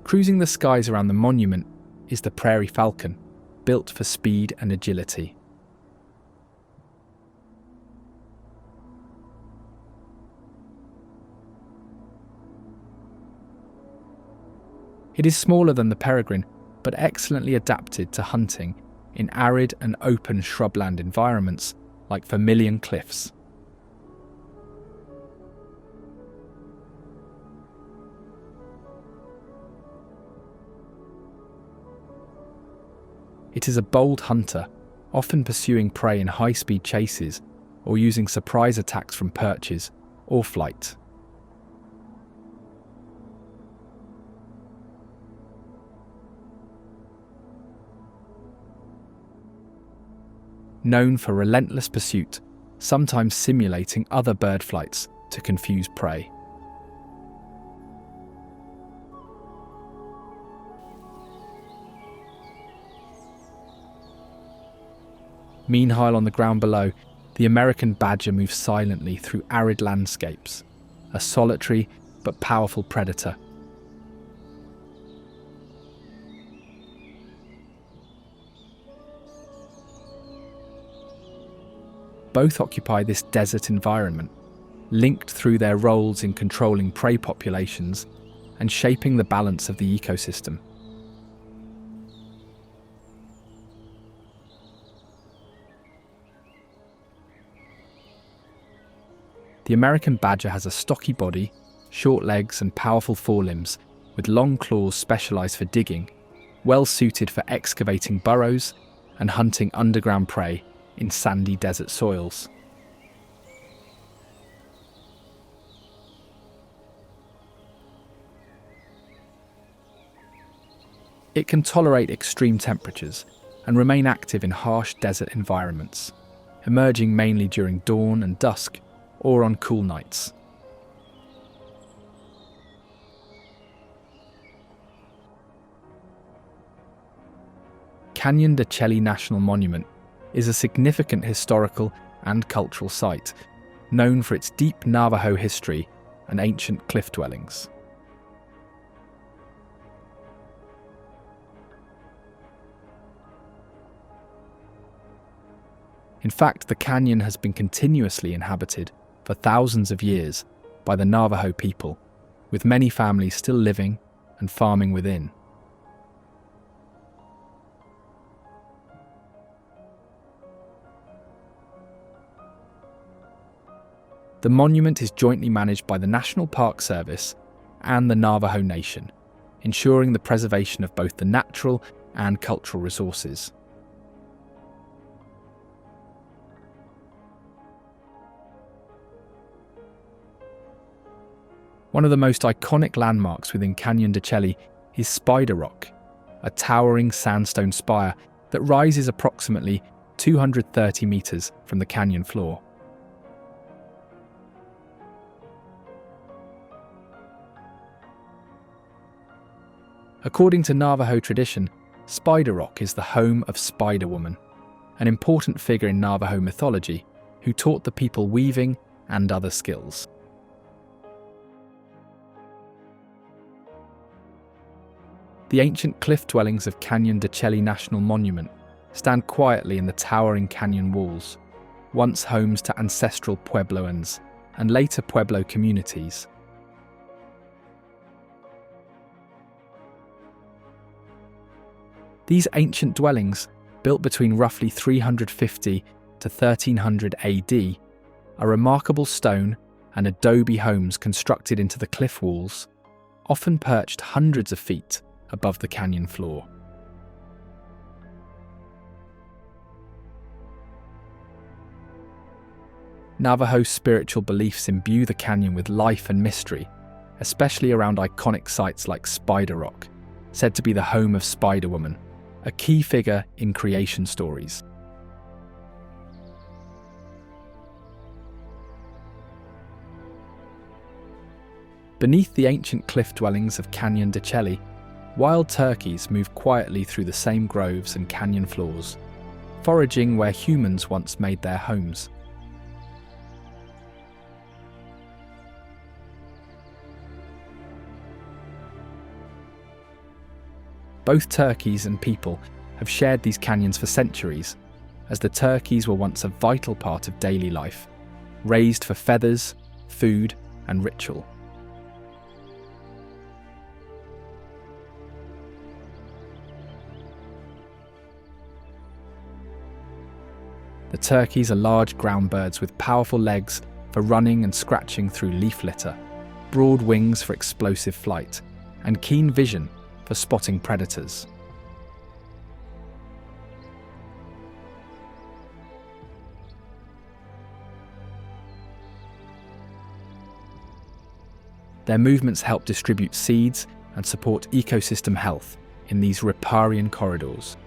Cruising the skies around the monument is the Prairie Falcon, built for speed and agility. It is smaller than the peregrine, but excellently adapted to hunting in arid and open shrubland environments like Vermilion Cliffs. It is a bold hunter, often pursuing prey in high-speed chases or using surprise attacks from perches or flight. Known for relentless pursuit, sometimes simulating other bird flights to confuse prey. Meanwhile, on the ground below, the American badger moves silently through arid landscapes, a solitary but powerful predator. Both occupy this desert environment, linked through their roles in controlling prey populations and shaping the balance of the ecosystem. The American badger has a stocky body, short legs and powerful forelimbs, with long claws specialised for digging, well suited for excavating burrows and hunting underground prey in sandy desert soils. It can tolerate extreme temperatures and remain active in harsh desert environments, emerging mainly during dawn and dusk or on cool nights. Canyon de Chelly National Monument is a significant historical and cultural site, known for its deep Navajo history and ancient cliff dwellings. In fact, the canyon has been continuously inhabited for thousands of years by the Navajo people, with many families still living and farming within. The monument is jointly managed by the National Park Service and the Navajo Nation, ensuring the preservation of both the natural and cultural resources. One of the most iconic landmarks within Canyon de Chelly is Spider Rock, a towering sandstone spire that rises approximately 230 metres from the canyon floor. According to Navajo tradition, Spider Rock is the home of Spider Woman, an important figure in Navajo mythology who taught the people weaving and other skills. The ancient cliff dwellings of Canyon de Chelly National Monument stand quietly in the towering canyon walls, once homes to ancestral Puebloans and later Pueblo communities. These ancient dwellings, built between roughly 350 to 1300 AD, are remarkable stone and adobe homes constructed into the cliff walls, often perched hundreds of feet above the canyon floor. Navajo spiritual beliefs imbue the canyon with life and mystery, especially around iconic sites like Spider Rock, said to be the home of Spider Woman, a key figure in creation stories. Beneath the ancient cliff dwellings of Canyon de Chelly, wild turkeys move quietly through the same groves and canyon floors, foraging where humans once made their homes. Both turkeys and people have shared these canyons for centuries, as the turkeys were once a vital part of daily life, raised for feathers, food, and ritual. The turkeys are large ground birds with powerful legs for running and scratching through leaf litter, broad wings for explosive flight, and keen vision for spotting predators. Their movements help distribute seeds and support ecosystem health in these riparian corridors.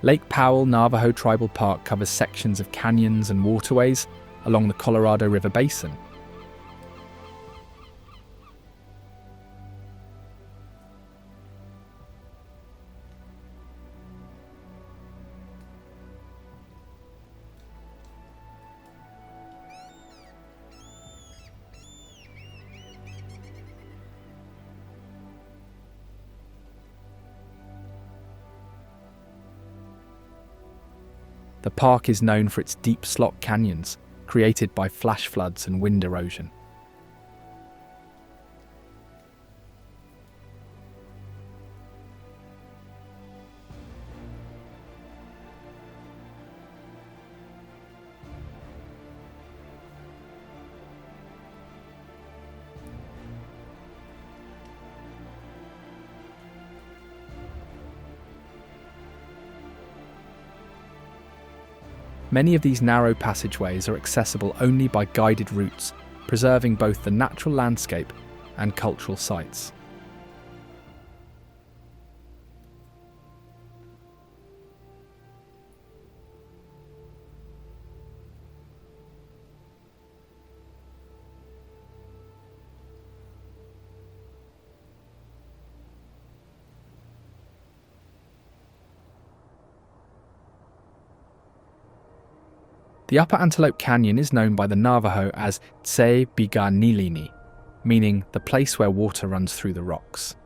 Lake Powell Navajo Tribal Park covers sections of canyons and waterways along the Colorado River Basin. The park is known for its deep slot canyons, created by flash floods and wind erosion. Many of these narrow passageways are accessible only by guided routes, preserving both the natural landscape and cultural sites. The Upper Antelope Canyon is known by the Navajo as Tse Biganilini, meaning the place where water runs through the rocks.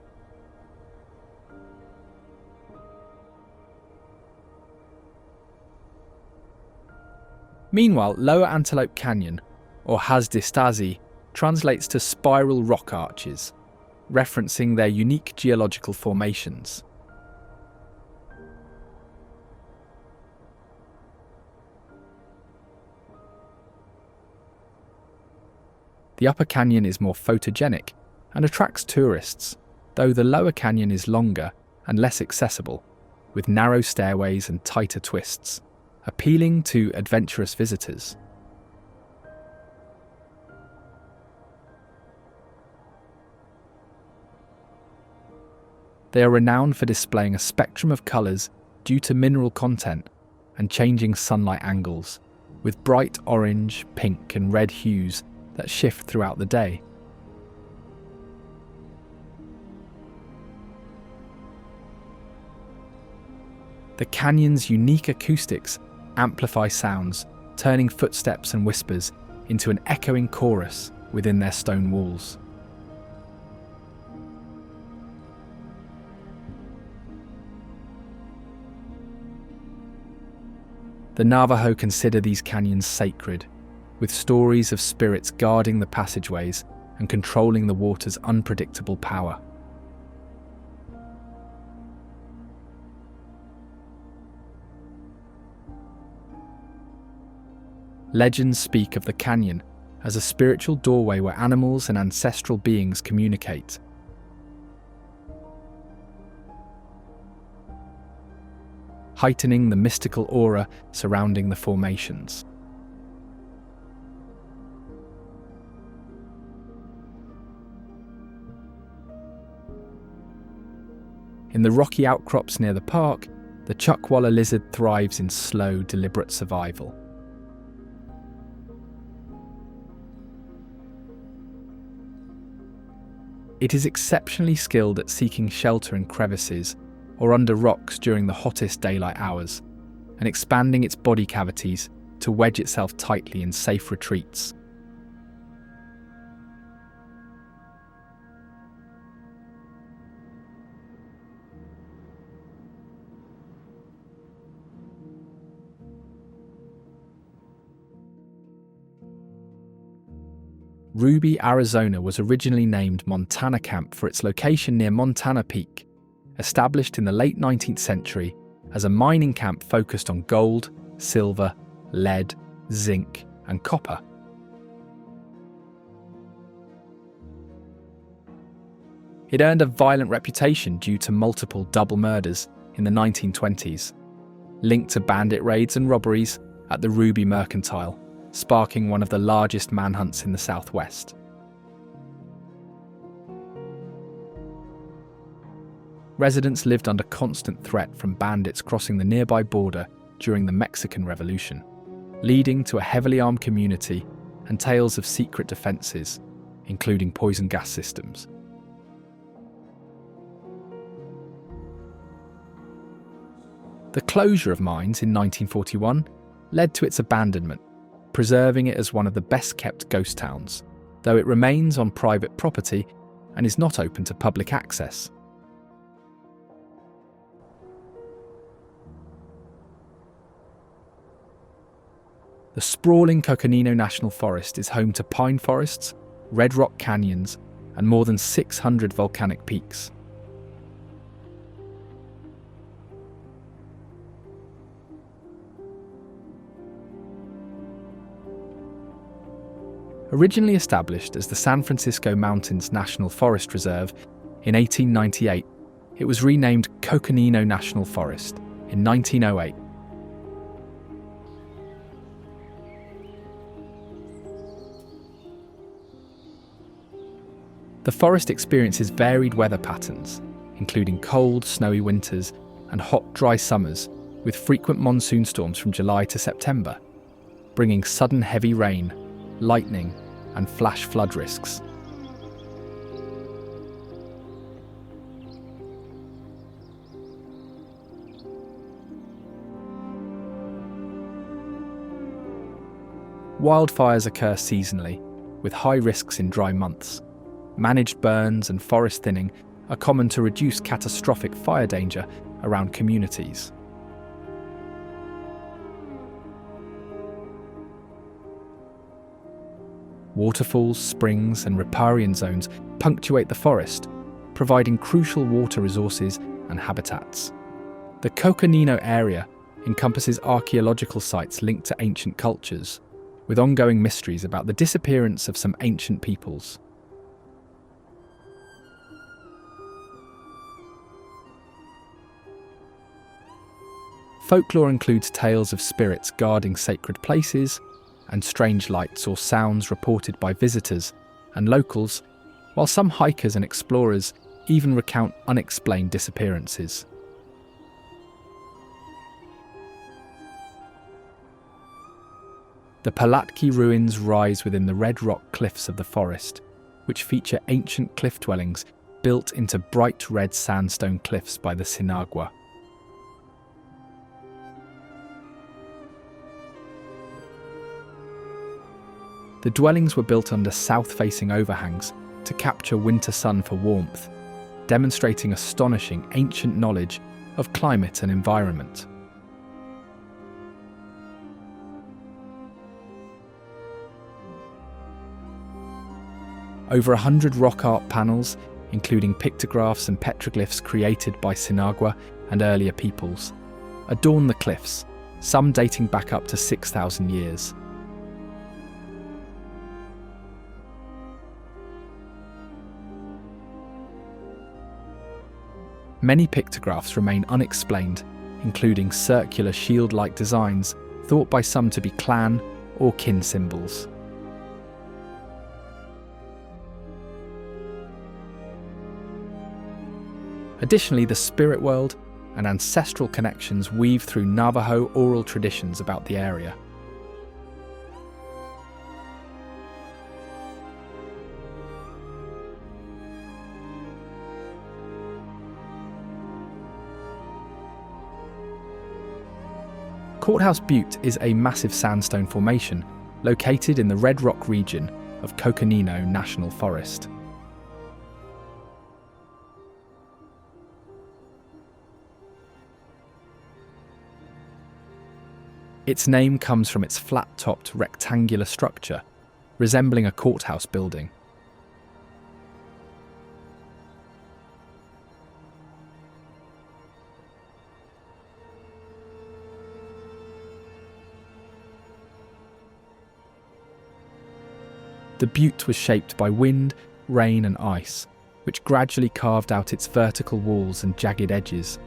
Meanwhile, Lower Antelope Canyon, or Hasdistazi, translates to spiral rock arches, referencing their unique geological formations. The Upper Canyon is more photogenic and attracts tourists, though the Lower Canyon is longer and less accessible, with narrow stairways and tighter twists, appealing to adventurous visitors. They are renowned for displaying a spectrum of colours due to mineral content and changing sunlight angles, with bright orange, pink and red hues that shift throughout the day. The canyon's unique acoustics amplify sounds, turning footsteps and whispers into an echoing chorus within their stone walls. The Navajo consider these canyons sacred, with stories of spirits guarding the passageways and controlling the water's unpredictable power. Legends speak of the canyon as a spiritual doorway where animals and ancestral beings communicate. Heightening the mystical aura surrounding the formations. In the rocky outcrops near the park, the chuckwalla lizard thrives in slow, deliberate survival. It is exceptionally skilled at seeking shelter in crevices or under rocks during the hottest daylight hours, and expanding its body cavities to wedge itself tightly in safe retreats. Ruby, Arizona was originally named Montana Camp for its location near Montana Peak, established in the late 19th century as a mining camp focused on gold, silver, lead, zinc, and copper. It earned a violent reputation due to multiple double murders in the 1920s, linked to bandit raids and robberies at the Ruby Mercantile, sparking one of the largest manhunts in the Southwest. Residents lived under constant threat from bandits crossing the nearby border during the Mexican Revolution, leading to a heavily armed community and tales of secret defences, including poison gas systems. The closure of mines in 1941 led to its abandonment, preserving it as one of the best-kept ghost towns, though it remains on private property and is not open to public access. The sprawling Coconino National Forest is home to pine forests, red rock canyons, and more than 600 volcanic peaks. Originally established as the San Francisco Mountains National Forest Reserve in 1898, it was renamed Coconino National Forest in 1908. The forest experiences varied weather patterns, including cold, snowy winters and hot, dry summers, with frequent monsoon storms from July to September, bringing sudden heavy rain, lightning, and flash flood risks. Wildfires occur seasonally, with high risks in dry months. Managed burns and forest thinning are common to reduce catastrophic fire danger around communities. Waterfalls, springs, and riparian zones punctuate the forest, providing crucial water resources and habitats. The Coconino area encompasses archaeological sites linked to ancient cultures, with ongoing mysteries about the disappearance of some ancient peoples. Folklore includes tales of spirits guarding sacred places, and strange lights or sounds reported by visitors and locals, while some hikers and explorers even recount unexplained disappearances. The Palatki ruins rise within the red rock cliffs of the forest, which feature ancient cliff dwellings built into bright red sandstone cliffs by the Sinagua. The dwellings were built under south-facing overhangs to capture winter sun for warmth, demonstrating astonishing ancient knowledge of climate and environment. Over 100 rock art panels, including pictographs and petroglyphs created by Sinagua and earlier peoples, adorn the cliffs, some dating back up to 6,000 years. Many pictographs remain unexplained, including circular shield-like designs thought by some to be clan or kin symbols. Additionally, the spirit world and ancestral connections weave through Navajo oral traditions about the area. Courthouse Butte is a massive sandstone formation located in the Red Rock region of Coconino National Forest. Its name comes from its flat-topped rectangular structure, resembling a courthouse building. The butte was shaped by wind, rain and ice, which gradually carved out its vertical walls and jagged edges.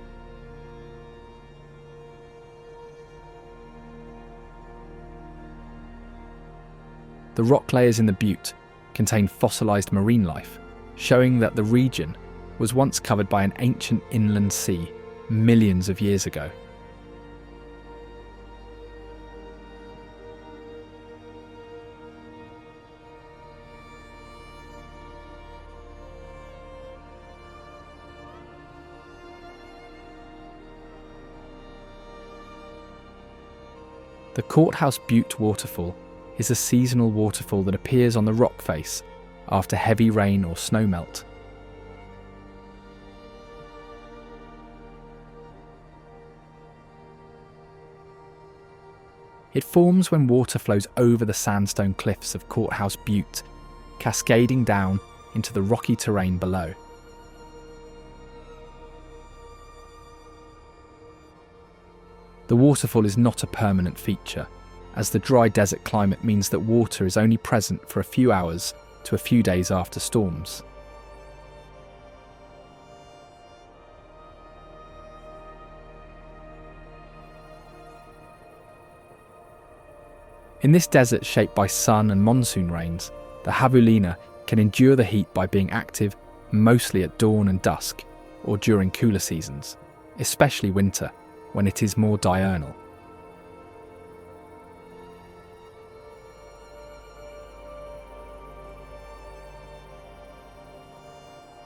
The rock layers in the butte contain fossilized marine life, showing that the region was once covered by an ancient inland sea millions of years ago. The Courthouse Butte Waterfall is a seasonal waterfall that appears on the rock face after heavy rain or snowmelt. It forms when water flows over the sandstone cliffs of Courthouse Butte, cascading down into the rocky terrain below. The waterfall is not a permanent feature, as the dry desert climate means that water is only present for a few hours to a few days after storms. In this desert shaped by sun and monsoon rains, the javelina can endure the heat by being active mostly at dawn and dusk, or during cooler seasons, especially winter, when it is more diurnal.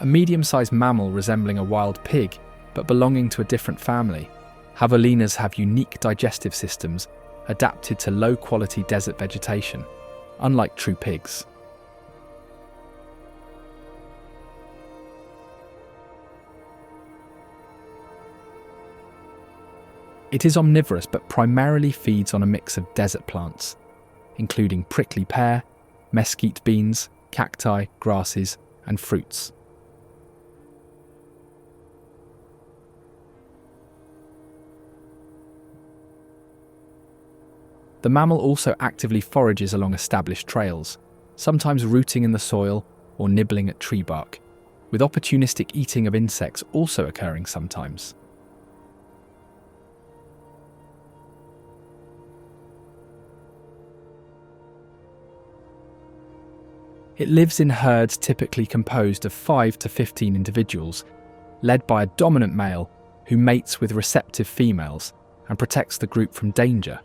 A medium-sized mammal resembling a wild pig, but belonging to a different family, javelinas have unique digestive systems adapted to low-quality desert vegetation, unlike true pigs. It is omnivorous but primarily feeds on a mix of desert plants, including prickly pear, mesquite beans, cacti, grasses, and fruits. The mammal also actively forages along established trails, sometimes rooting in the soil or nibbling at tree bark, with opportunistic eating of insects also occurring sometimes. It lives in herds typically composed of 5 to 15 individuals, led by a dominant male who mates with receptive females and protects the group from danger.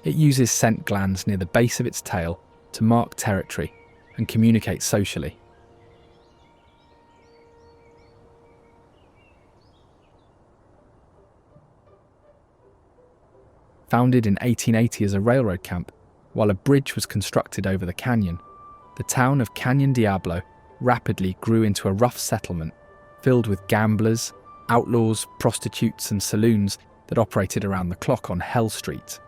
It uses scent glands near the base of its tail to mark territory and communicate socially. Founded in 1880 as a railroad camp, while a bridge was constructed over the canyon, the town of Canyon Diablo rapidly grew into a rough settlement filled with gamblers, outlaws, prostitutes and saloons that operated around the clock on Hell Street.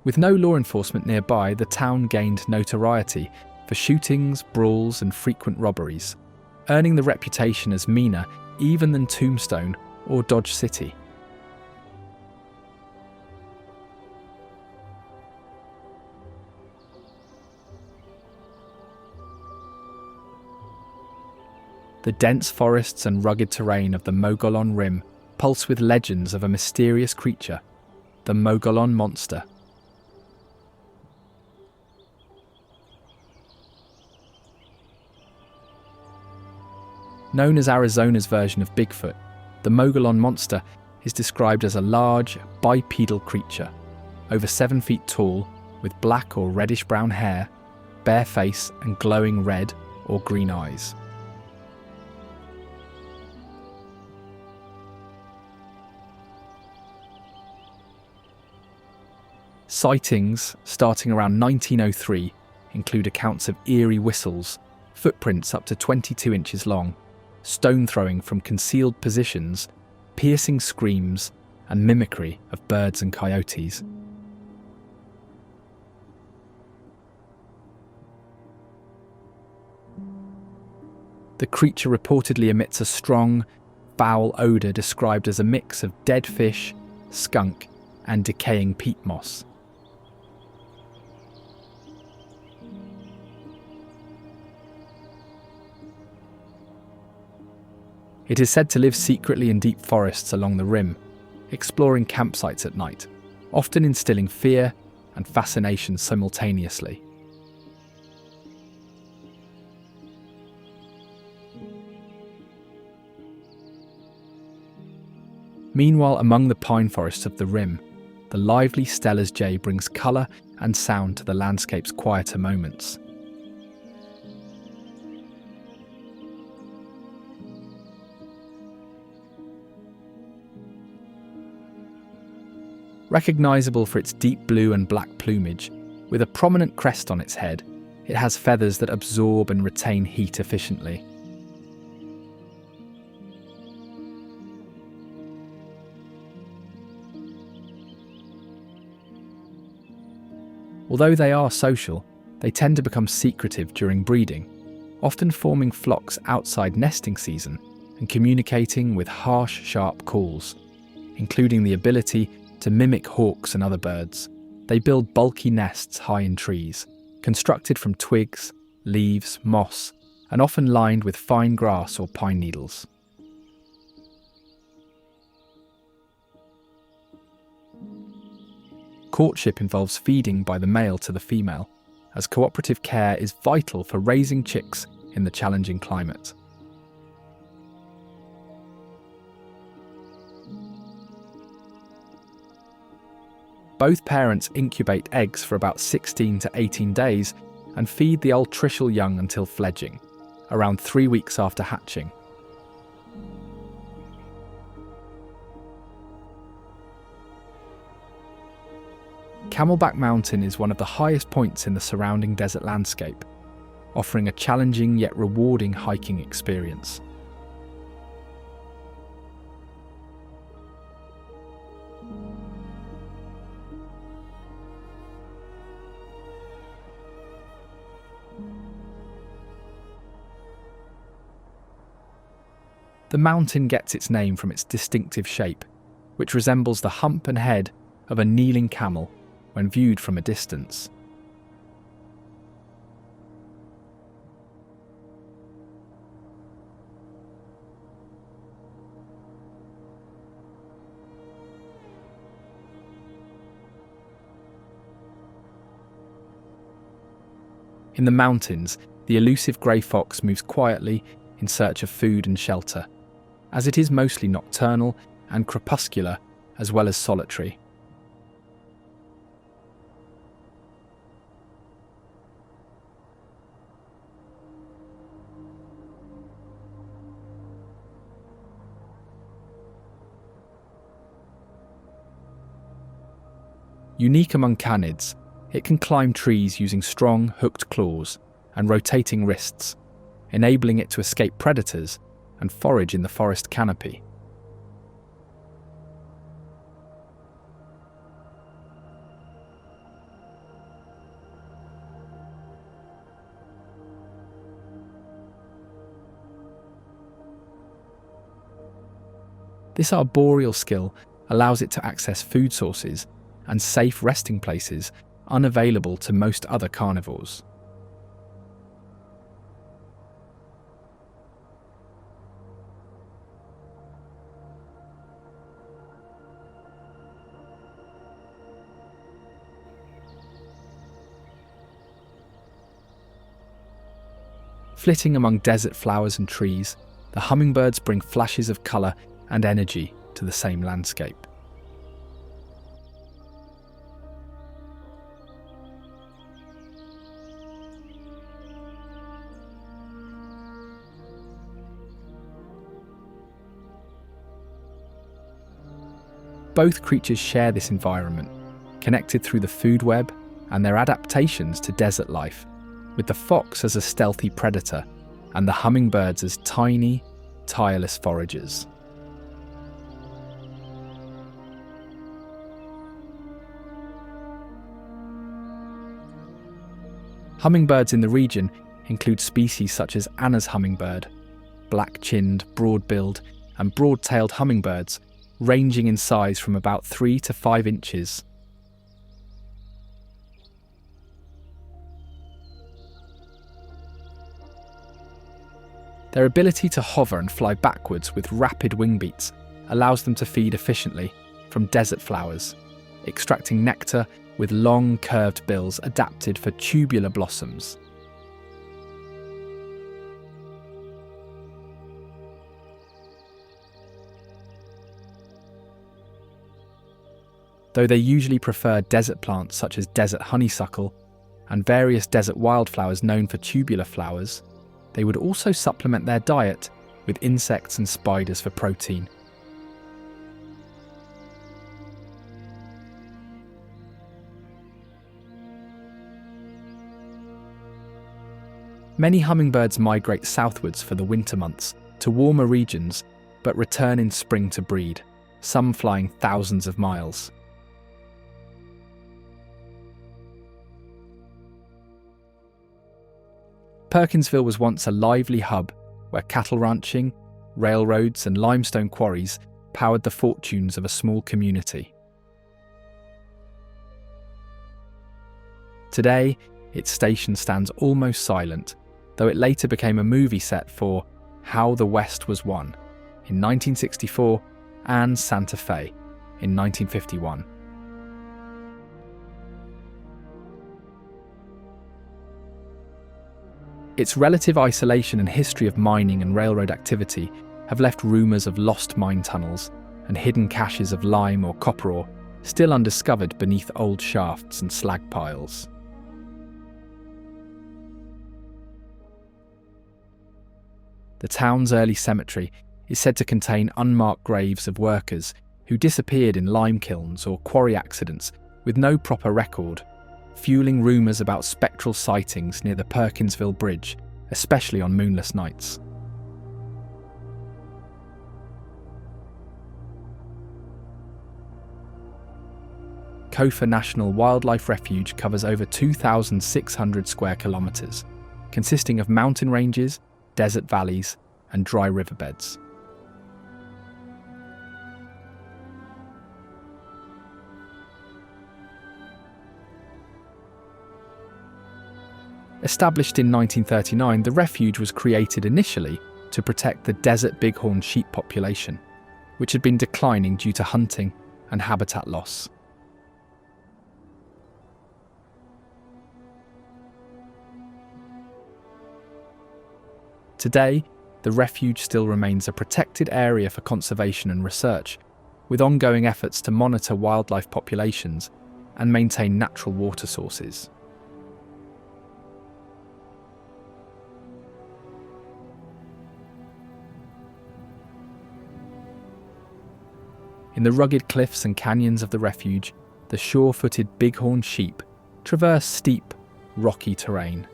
With no law enforcement nearby, the town gained notoriety for shootings, brawls and frequent robberies, earning the reputation as meaner even than Tombstone or Dodge City. The dense forests and rugged terrain of the Mogollon Rim pulse with legends of a mysterious creature, the Mogollon Monster. Known as Arizona's version of Bigfoot, the Mogollon Monster is described as a large, bipedal creature, over 7 feet tall, with black or reddish-brown hair, bare face and glowing red or green eyes. Sightings, starting around 1903, include accounts of eerie whistles, footprints up to 22 inches long, stone throwing from concealed positions, piercing screams, and mimicry of birds and coyotes. The creature reportedly emits a strong, foul odour described as a mix of dead fish, skunk, and decaying peat moss. It is said to live secretly in deep forests along the rim, exploring campsites at night, often instilling fear and fascination simultaneously. Meanwhile, among the pine forests of the rim, the lively Stella's jay brings colour and sound to the landscape's quieter moments. Recognizable for its deep blue and black plumage, with a prominent crest on its head, it has feathers that absorb and retain heat efficiently. Although they are social, they tend to become secretive during breeding, often forming flocks outside nesting season and communicating with harsh, sharp calls, including the ability to mimic hawks and other birds. They build bulky nests high in trees, constructed from twigs, leaves, moss, and often lined with fine grass or pine needles. Courtship involves feeding by the male to the female, as cooperative care is vital for raising chicks in the challenging climate. Both parents incubate eggs for about 16 to 18 days and feed the altricial young until fledging, around 3 weeks after hatching. Camelback Mountain is one of the highest points in the surrounding desert landscape, offering a challenging yet rewarding hiking experience. The mountain gets its name from its distinctive shape, which resembles the hump and head of a kneeling camel when viewed from a distance. In the mountains, the elusive grey fox moves quietly in search of food and shelter, as it is mostly nocturnal and crepuscular as well as solitary. Unique among canids, it can climb trees using strong, hooked claws and rotating wrists, enabling it to escape predators and forage in the forest canopy. This arboreal skill allows it to access food sources and safe resting places unavailable to most other carnivores. Flitting among desert flowers and trees, the hummingbirds bring flashes of colour and energy to the same landscape. Both creatures share this environment, connected through the food web and their adaptations to desert life, with the fox as a stealthy predator and the hummingbirds as tiny, tireless foragers. Hummingbirds in the region include species such as Anna's hummingbird, black-chinned, broad-billed, and broad-tailed hummingbirds, ranging in size from about 3 to 5 inches. Their ability to hover and fly backwards with rapid wing beats allows them to feed efficiently from desert flowers, extracting nectar with long, curved bills adapted for tubular blossoms. Though they usually prefer desert plants such as desert honeysuckle and various desert wildflowers known for tubular flowers, they would also supplement their diet with insects and spiders for protein. Many hummingbirds migrate southwards for the winter months to warmer regions, but return in spring to breed, some flying thousands of miles. Perkinsville was once a lively hub where cattle ranching, railroads and limestone quarries powered the fortunes of a small community. Today, its station stands almost silent, though it later became a movie set for How the West Was Won in 1964 and Santa Fe in 1951. Its relative isolation and history of mining and railroad activity have left rumours of lost mine tunnels and hidden caches of lime or copper ore still undiscovered beneath old shafts and slag piles. The town's early cemetery is said to contain unmarked graves of workers who disappeared in lime kilns or quarry accidents with no proper record, fueling rumours about spectral sightings near the Perkinsville Bridge, especially on moonless nights. Kofa National Wildlife Refuge covers over 2,600 square kilometres, consisting of mountain ranges, desert valleys, and dry riverbeds. Established in 1939, the refuge was created initially to protect the desert bighorn sheep population, which had been declining due to hunting and habitat loss. Today, the refuge still remains a protected area for conservation and research, with ongoing efforts to monitor wildlife populations and maintain natural water sources. In the rugged cliffs and canyons of the refuge, the sure-footed bighorn sheep traverse steep, rocky terrain.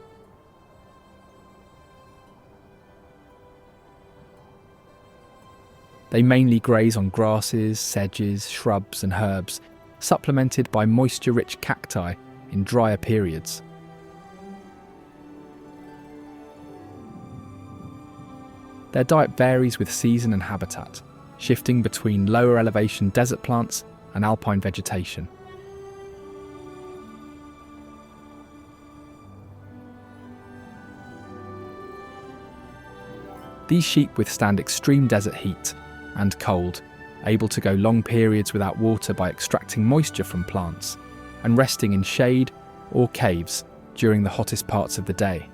They mainly graze on grasses, sedges, shrubs and herbs, supplemented by moisture-rich cacti in drier periods. Their diet varies with season and habitat, shifting between lower elevation desert plants and alpine vegetation. These sheep withstand extreme desert heat and cold, able to go long periods without water by extracting moisture from plants and resting in shade or caves during the hottest parts of the day.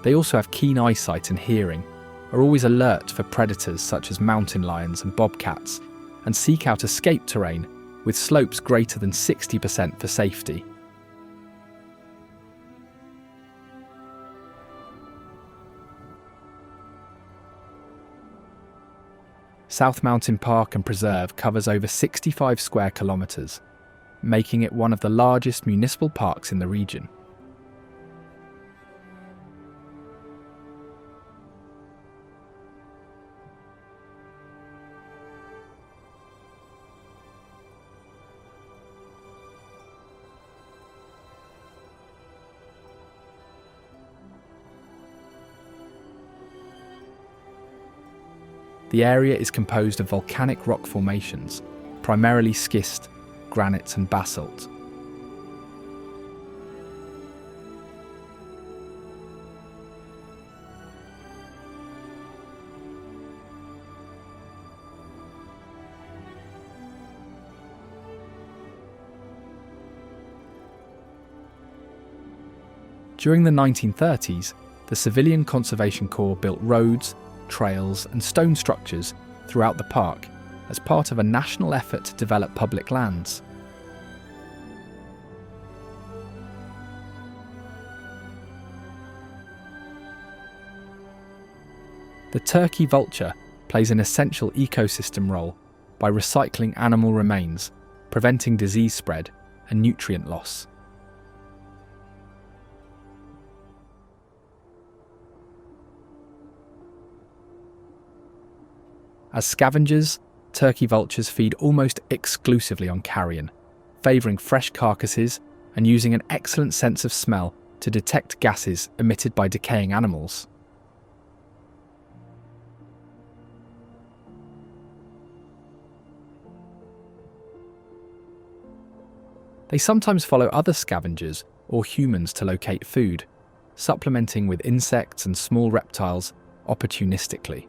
They also have keen eyesight and hearing, are always alert for predators such as mountain lions and bobcats, and seek out escape terrain with slopes greater than 60% for safety. South Mountain Park and Preserve covers over 65 square kilometres, making it one of the largest municipal parks in the region. The area is composed of volcanic rock formations, primarily schist, granite and basalt. During the 1930s, the Civilian Conservation Corps built roads, trails and stone structures throughout the park as part of a national effort to develop public lands. The turkey vulture plays an essential ecosystem role, by recycling animal remains, preventing disease spread and nutrient loss. As scavengers, turkey vultures feed almost exclusively on carrion, favouring fresh carcasses and using an excellent sense of smell to detect gases emitted by decaying animals. They sometimes follow other scavengers or humans to locate food, supplementing with insects and small reptiles opportunistically.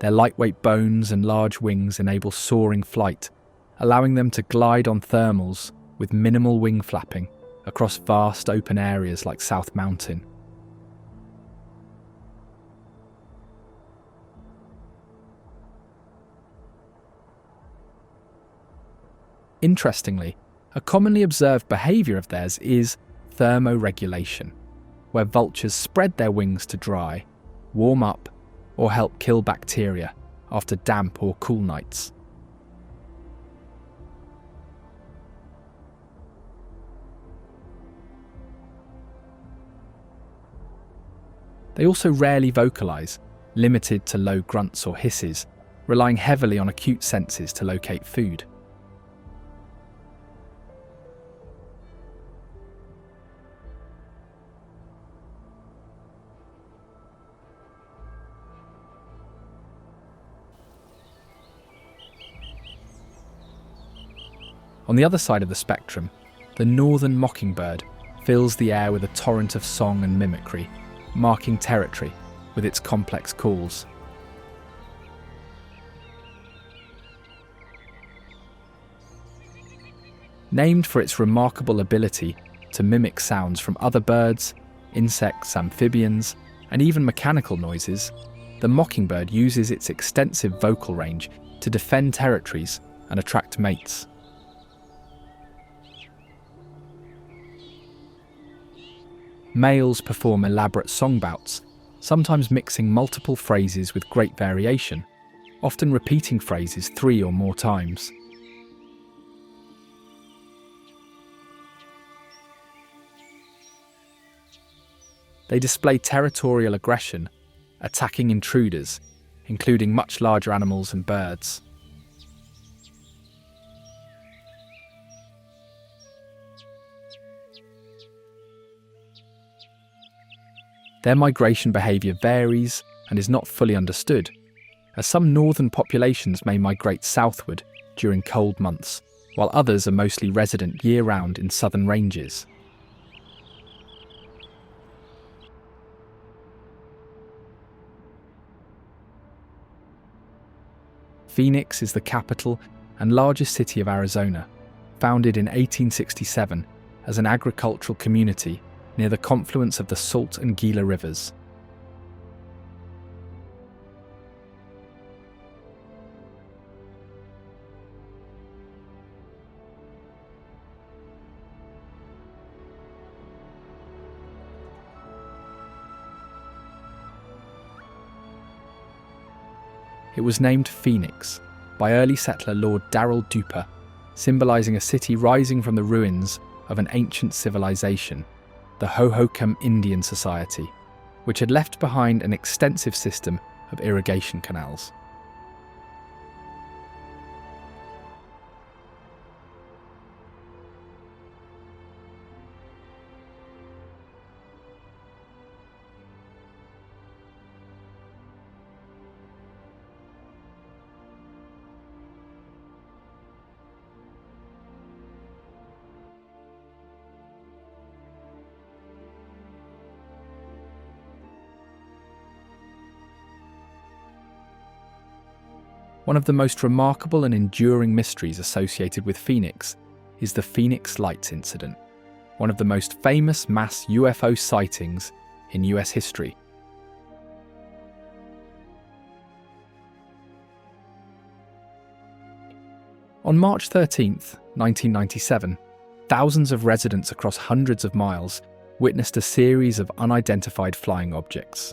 Their lightweight bones and large wings enable soaring flight, allowing them to glide on thermals with minimal wing flapping across vast open areas like South Mountain. Interestingly, a commonly observed behaviour of theirs is thermoregulation, where vultures spread their wings to dry, warm up, or help kill bacteria after damp or cool nights. They also rarely vocalise, limited to low grunts or hisses, relying heavily on acute senses to locate food. On the other side of the spectrum, the northern mockingbird fills the air with a torrent of song and mimicry, marking territory with its complex calls. Named for its remarkable ability to mimic sounds from other birds, insects, amphibians, and even mechanical noises, the mockingbird uses its extensive vocal range to defend territories and attract mates. Males perform elaborate song bouts, sometimes mixing multiple phrases with great variation, often repeating phrases 3 or more times. They display territorial aggression, attacking intruders, including much larger animals and birds. Their migration behaviour varies and is not fully understood, as some northern populations may migrate southward during cold months, while others are mostly resident year-round in southern ranges. Phoenix is the capital and largest city of Arizona, founded in 1867 as an agricultural community near the confluence of the Salt and Gila rivers. It was named Phoenix by early settler Lord Darrell Duper, symbolising a city rising from the ruins of an ancient civilization, the Hohokam Indian Society, which had left behind an extensive system of irrigation canals. One of the most remarkable and enduring mysteries associated with Phoenix is the Phoenix Lights incident, one of the most famous mass UFO sightings in US history. On March 13, 1997, thousands of residents across hundreds of miles witnessed a series of unidentified flying objects.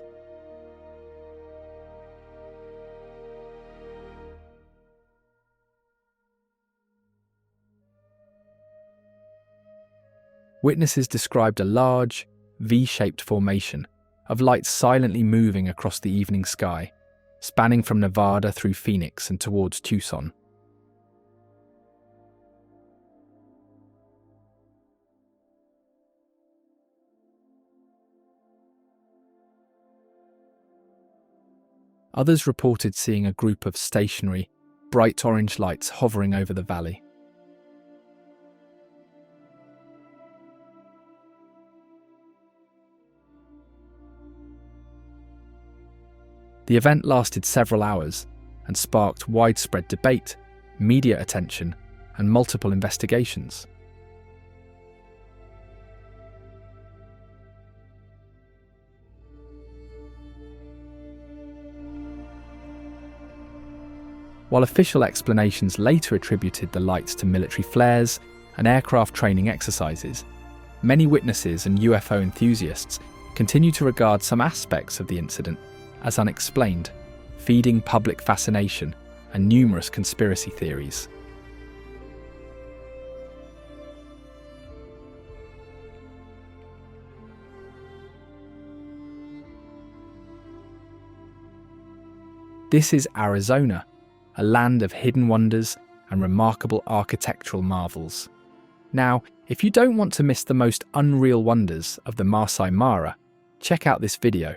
Witnesses described a large, V-shaped formation of lights silently moving across the evening sky, spanning from Nevada through Phoenix and towards Tucson. Others reported seeing a group of stationary, bright orange lights hovering over the valley. The event lasted several hours and sparked widespread debate, media attention, and multiple investigations. While official explanations later attributed the lights to military flares and aircraft training exercises, many witnesses and UFO enthusiasts continue to regard some aspects of the incident as unexplained, feeding public fascination and numerous conspiracy theories. This is Arizona, a land of hidden wonders and remarkable architectural marvels. Now, if you don't want to miss the most unreal wonders of the Masai Mara, check out this video.